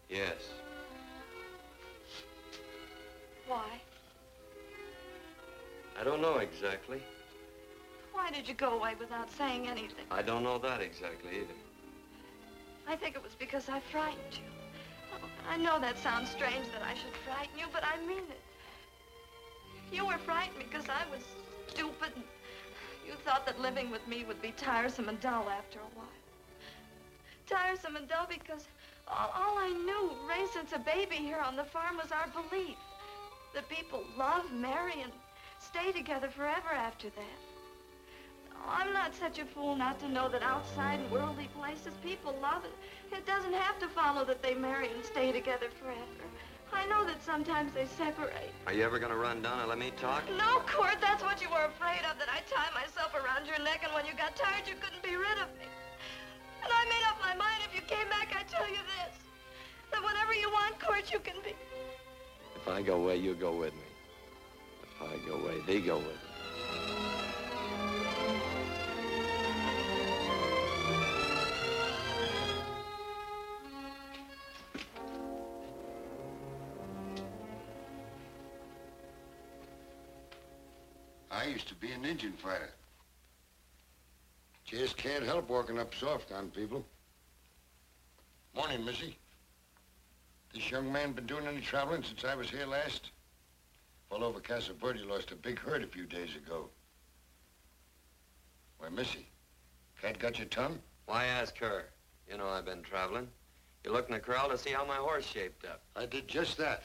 Yes. Why? I don't know exactly. Why did you go away without saying anything? I don't know that exactly either. I think it was because I frightened you. Oh, I know that sounds strange that I should frighten you, but I mean it. You were frightened because I was stupid and you thought that living with me would be tiresome and dull after a while. Tiresome and dull because all I knew, raised since a baby here on the farm, was our belief that people love, marry, and stay together forever after that. Oh, I'm not such a fool not to know that outside in worldly places people love it. It doesn't have to follow that they marry and stay together forever. I know that sometimes they separate. Are you ever going to run down and let me talk? No, Court, that's what you were afraid of, that I'd tie myself around your neck, and when you got tired, you couldn't be rid of me. And I made up my mind, if you came back, I'd tell you this, that whatever you want, Court, you can be. If I go away, you go with me. If I go away, they go with me. I used to be an Indian fighter. Just can't help walking up soft on people. Morning, Missy. This young man been doing any traveling since I was here last? All over Casa Verde lost a big herd a few days ago. Why, Missy, cat got your tongue? Why ask her? You know I've been traveling. You looked in the corral to see how my horse shaped up. I did just that.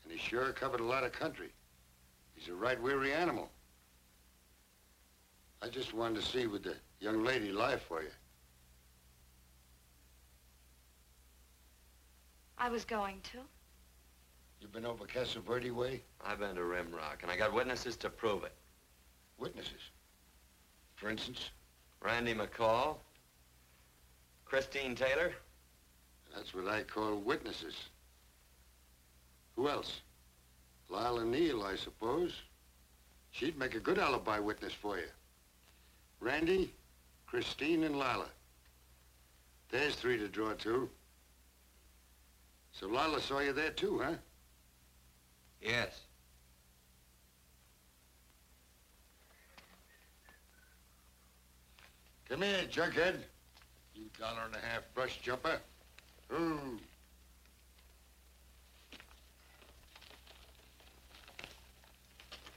And he sure covered a lot of country. He's a right weary animal. I just wanted to see would the young lady lie for you. I was going to. You been over Casa Verde way? I've been to Rimrock, and I got witnesses to prove it. Witnesses? For instance? Randy McCall, Christine Taylor. That's what I call witnesses. Who else? Lila Neal, I suppose. She'd make a good alibi witness for you. Randy, Christine, and Lila. There's three to draw to. So Lila saw you there too, huh? Yes. Come here, junkhead. You $1.50 brush jumper. Ooh.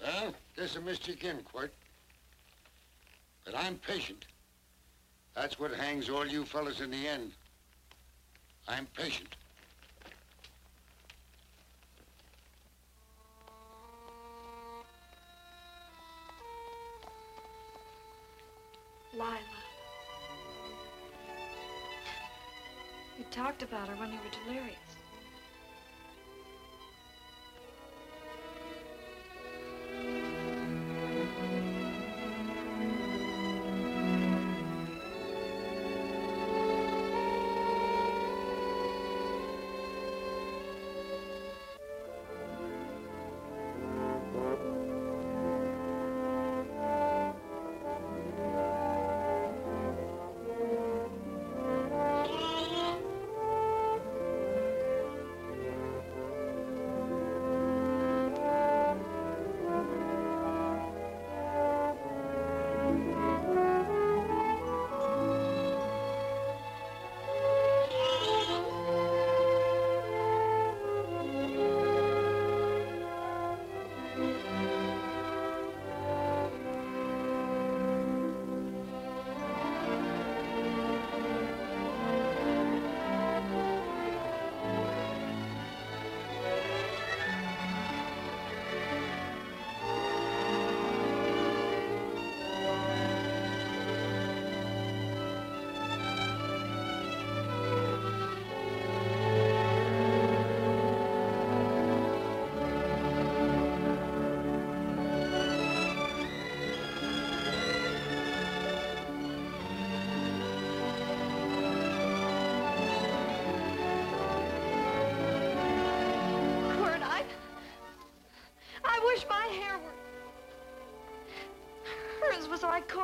Well, guess I missed you again, Quirt. But I'm patient. That's what hangs all you fellas in the end. I'm patient. Lila. You talked about her when you were delirious.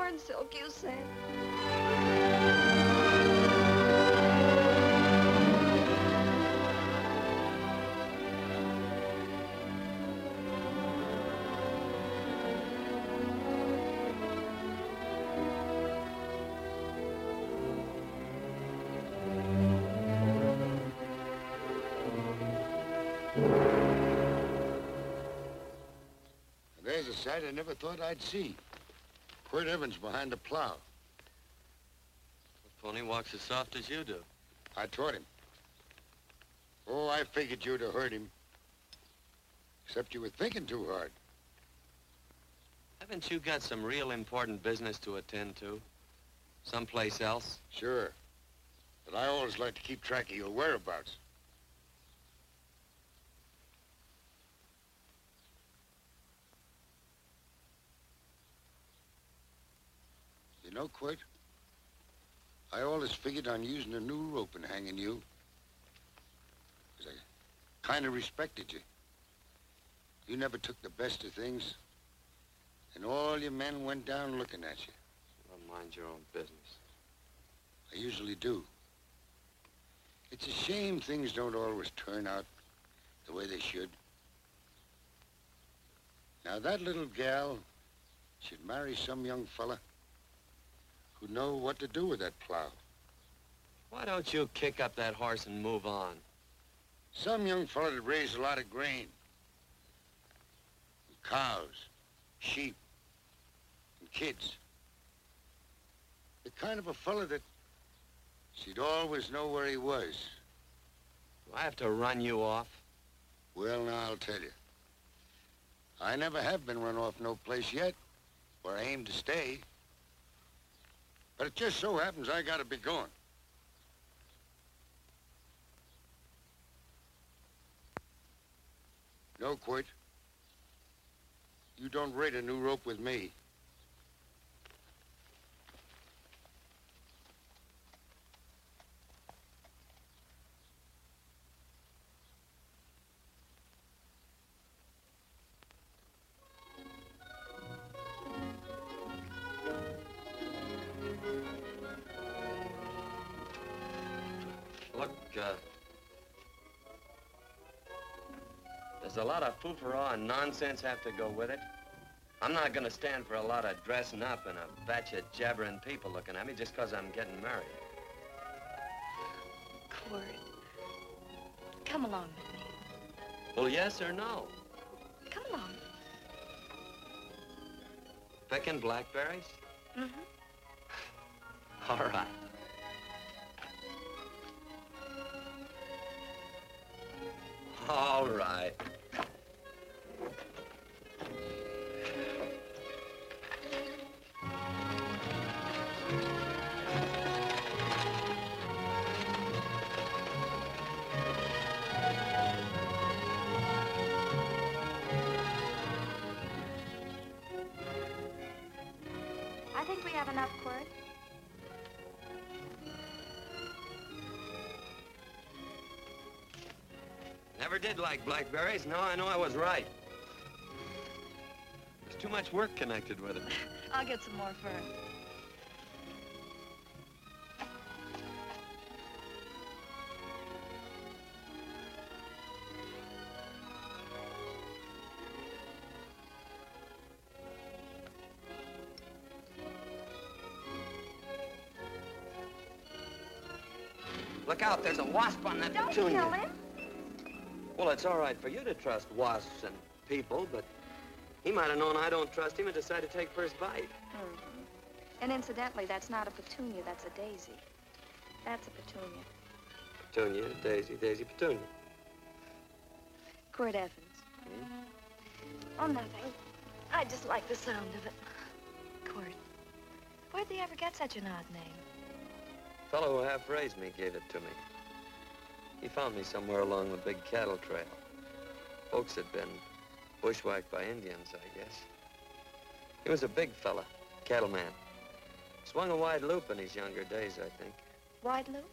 corn silk, you said. There's a sight I never thought I'd see. Quirt Evans behind the plow. The pony walks as soft as you do. I taught him. Oh, I figured you'd have hurt him. Except you were thinking too hard. Haven't you got some real important business to attend to? Someplace else? Sure. But I always like to keep track of your whereabouts. You know, Quirt, I always figured on using a new rope and hanging you. 'Cause I kind of respected you. You never took the best of things. And all your men went down looking at you. Well, mind your own business. I usually do. It's a shame things don't always turn out the way they should. Now, that little gal should marry some young fella who'd know what to do with that plow. Why don't you kick up that horse and move on? Some young fella that raised a lot of grain. And cows, sheep, and kids. The kind of a fella that she'd always know where he was. Do I have to run you off? Well, now, I'll tell you. I never have been run off no place yet where I aim to stay. But it just so happens I gotta be going. No, Quirt. You don't rate a new rope with me. Look, does a lot of foo-for-all and nonsense have to go with it? I'm not gonna stand for a lot of dressing up and a batch of jabbering people looking at me just 'cause I'm getting married. Quirt, come along with me. Well, yes or no? Come along. Picking blackberries? Mm-hmm. All right. All right. I think we have enough, Quirt. Never did like blackberries. Now I know I was right. There's too much work connected with it. I'll get some more fern. Look out, there's a wasp on that Don't petunia. kill him. Well, it's all right for you to trust wasps and people, but he might have known I don't trust him and decided to take first bite. Mm-hmm. And incidentally, that's not a petunia, that's a daisy. That's a petunia. Petunia, daisy, daisy, petunia. Quirt Evans. Oh, nothing. I just like the sound of it. Quirt. Where'd they ever get such an odd name? The fellow who half raised me gave it to me. He found me somewhere along the big cattle trail. Folks had been bushwhacked by Indians, I guess. He was a big fella, cattleman. Swung a wide loop in his younger days, I think. Wide loop?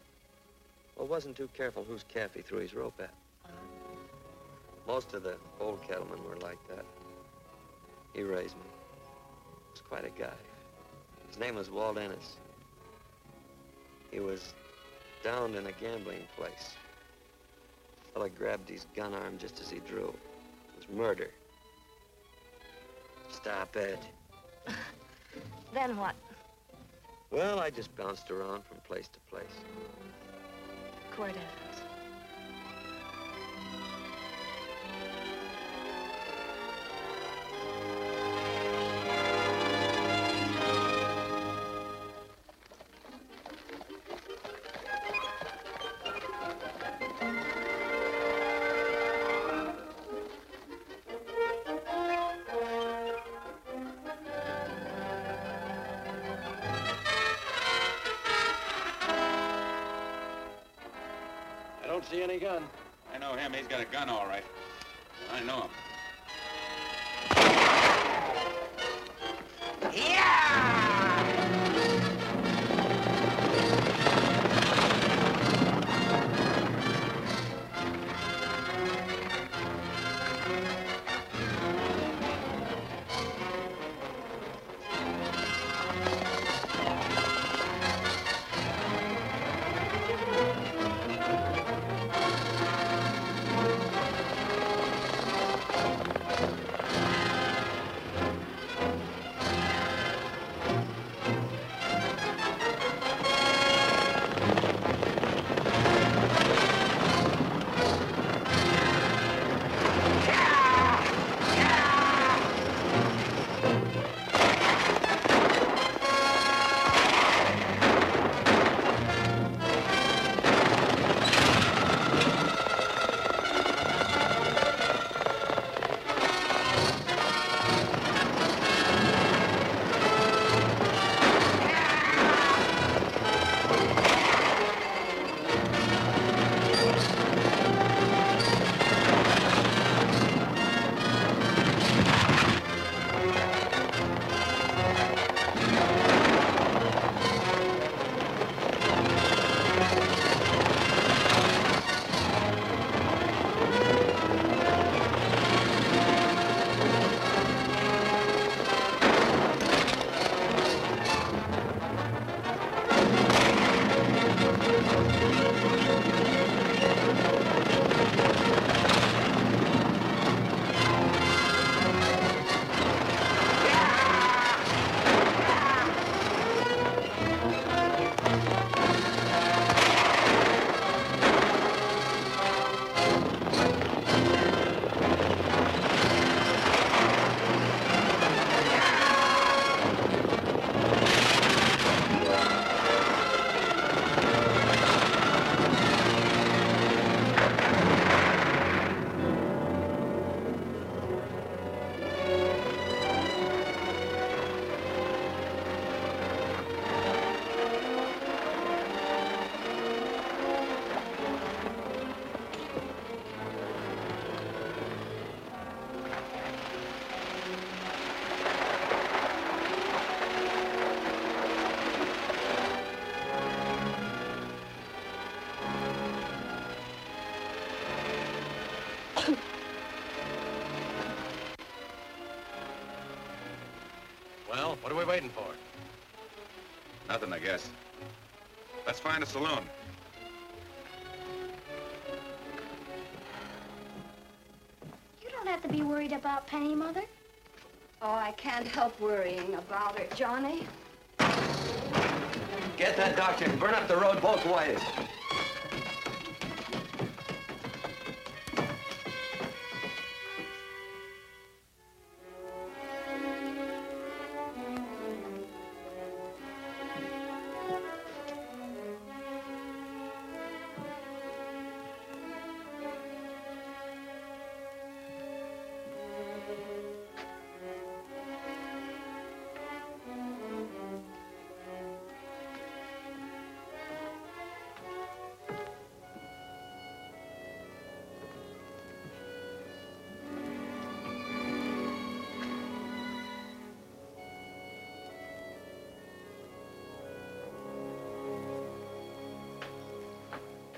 Well, wasn't too careful whose calf he threw his rope at. Most of the old cattlemen were like that. He raised me. Was quite a guy. His name was Walt Ennis. He was downed in a gambling place. The fella grabbed his gun arm just as he drew. It was murder. Stop it. Then what? Well, I just bounced around from place to place. Court Evans. I don't see any gun. I know him. He's got a gun, all right. I know him. Well, what are we waiting for? Nothing, I guess. Let's find a saloon. You don't have to be worried about Penny, Mother. Oh, I can't help worrying about her, Johnny. Get that doctor and burn up the road both ways.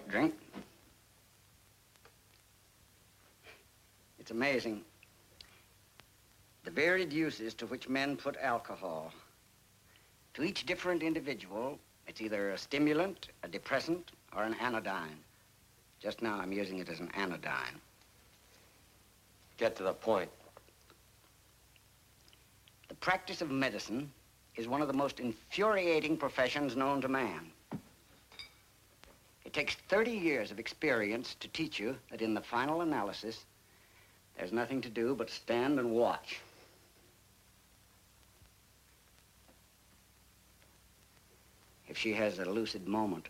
Drink? It's amazing. The varied uses to which men put alcohol. To each different individual, it's either a stimulant, a depressant, or an anodyne. Just now, I'm using it as an anodyne. Get to the point. The practice of medicine is one of the most infuriating professions known to man. It takes 30 years of experience to teach you that in the final analysis, there's nothing to do but stand and watch. If she has a lucid moment,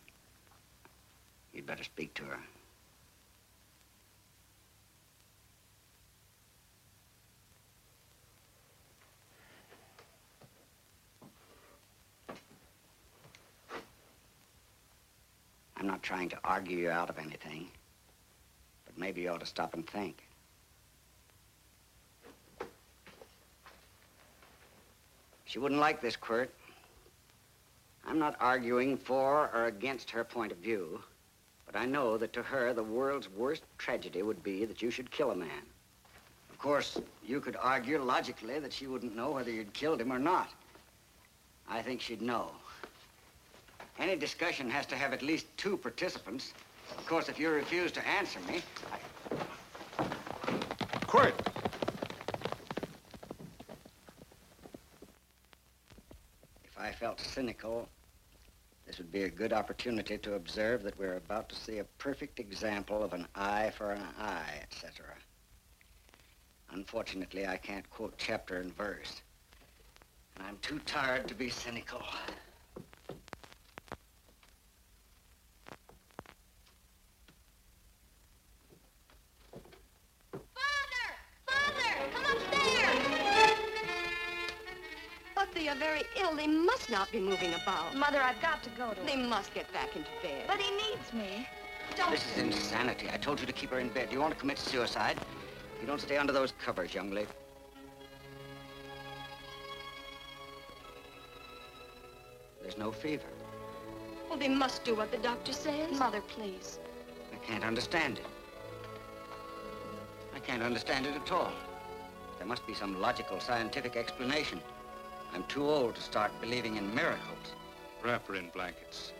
you'd better speak to her. I'm not trying to argue you out of anything, but maybe you ought to stop and think. She wouldn't like this, Quirt. I'm not arguing for or against her point of view, but I know that to her, the world's worst tragedy would be that you should kill a man. Of course, you could argue logically that she wouldn't know whether you'd killed him or not. I think she'd know. Any discussion has to have at least 2 participants. Of course, if you refuse to answer me, Quirt! If I felt cynical, this would be a good opportunity to observe that we're about to see a perfect example of an eye for an eye, etc. Unfortunately, I can't quote chapter and verse, and I'm too tired to be cynical. They are very ill. They must not be moving about. Mother, I've got to go to They must get back into bed. But he needs me. Don't... This is insanity. I told you to keep her in bed. Do you want to commit suicide? You don't stay under those covers, young lady. There's no fever. Well, they must do what the doctor says. Mother, please. I can't understand it. I can't understand it at all. There must be some logical, scientific explanation. I'm too old to start believing in miracles. Wrap her in blankets.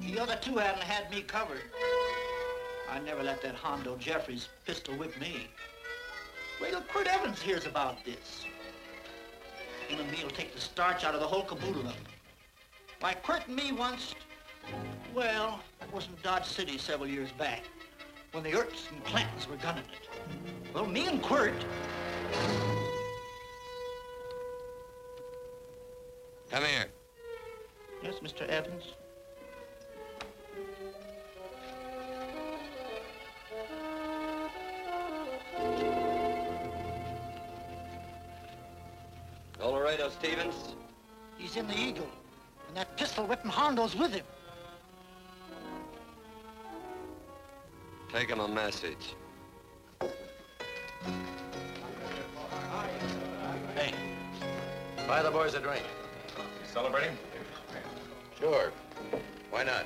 The other 2 hadn't had me covered. I never let that Hondo Jeffries pistol whip me. Wait till Quirt Evans hears about this. Him and me'll take the starch out of the whole caboodle of them. Why, Quirt and me once, well, that was in Dodge City several years back, when the Erts and Clantons were gunning it. Well, me and Quirt... Come here. Yes, Mr. Evans? Laredo Stevens? He's in the Eagle, and that pistol-whipping Hondo's with him. Take him a message. Hey, buy the boys a drink. Celebrating? Sure. Why not?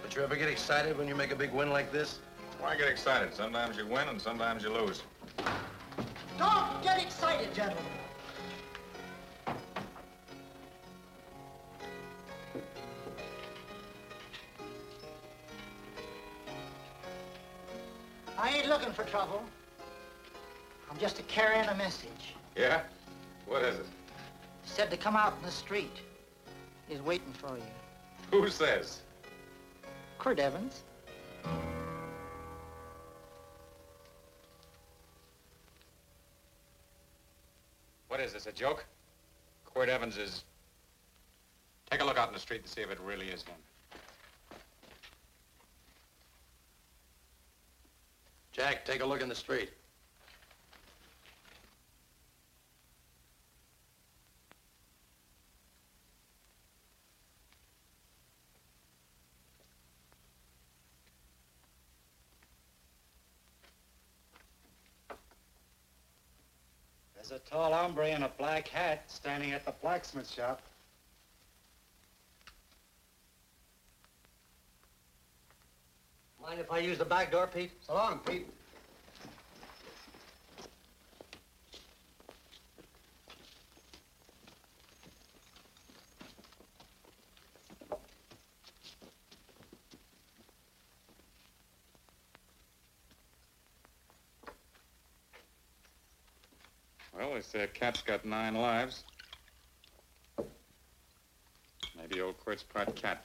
Don't you ever get excited when you make a big win like this? Why get excited? Sometimes you win and sometimes you lose. Don't get excited, gentlemen. I ain't looking for trouble. I'm just a carrying a message. Yeah? What is it? Said to come out in the street. He's waiting for you. Who says? Quirt Evans. What is this, a joke? Quirt Evans is... Take a look out in the street and see if it really is him. Jack, take a look in the street. There's a tall hombre in a black hat standing at the blacksmith shop. Mind if I use the back door, Pete? So long, Pete. Well, they say a cat's got 9 lives. Maybe old Quirt's part cat.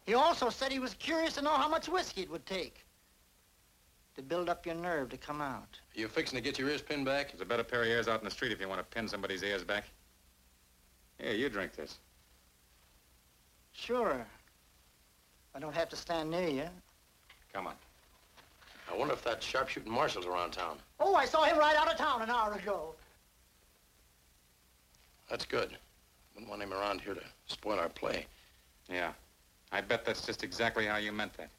He also said he was curious to know how much whiskey it would take to build up your nerve to come out. Are you fixing to get your ears pinned back? There's a better pair of ears out in the street if you want to pin somebody's ears back. Here, you drink this. Sure. I don't have to stand near you. Come on. I wonder if that sharpshooting marshal's around town. Oh, I saw him right out of town an hour ago. That's good. Wouldn't want him around here to spoil our play. Yeah. I bet that's just exactly how you meant that.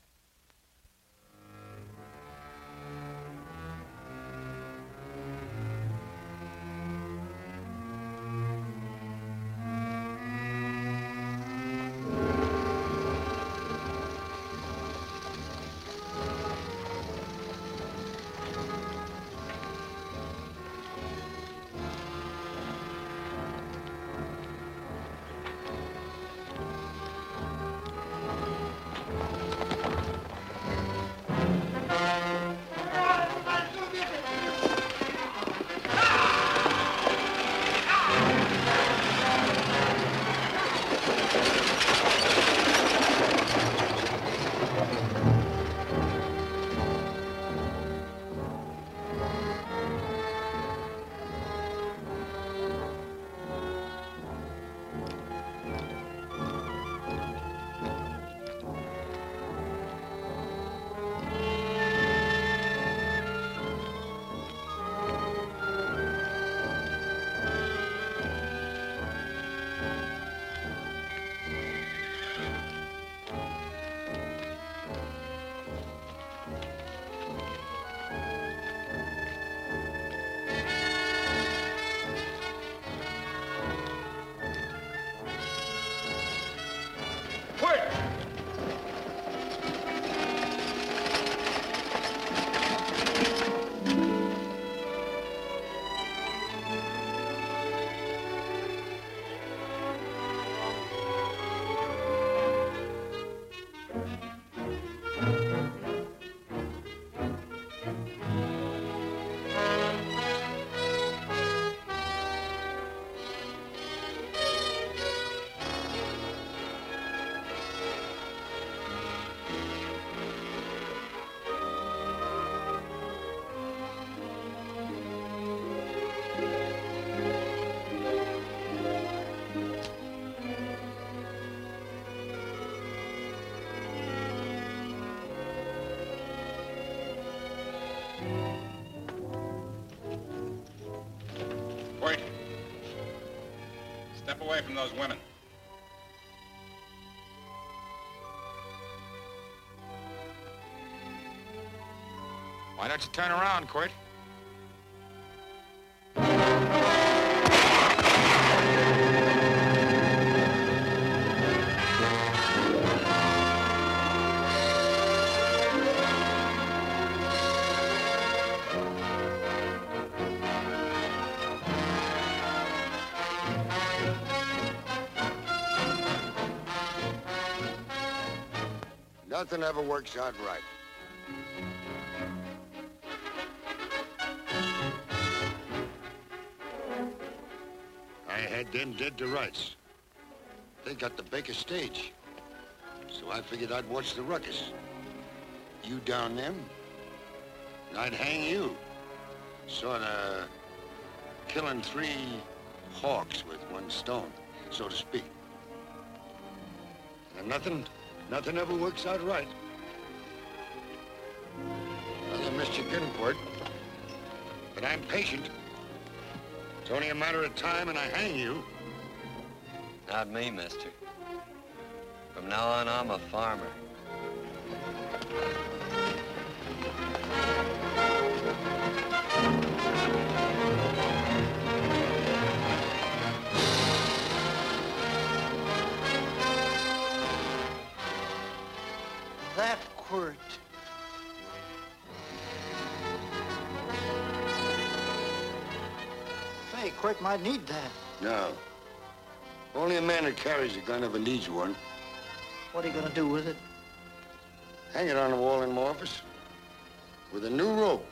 Wait. Step away from those women. Why don't you turn around, Quirt? Nothing ever works out right. I had them dead to rights. They got the Baker stage. So I figured I'd watch the ruckus. You down them, and I'd hang you. Sorta killing 3 hawks with 1 stone, so to speak. And nothing ever works out right. Well, you missed your good port. But I'm patient. It's only a matter of time and I hang you. Not me, mister. From now on, I'm a farmer. that quirt. Hey, Quirt might need that. No. Only a man that carries a gun ever needs one. What are you gonna do with it? Hang it on the wall in my office with a new rope.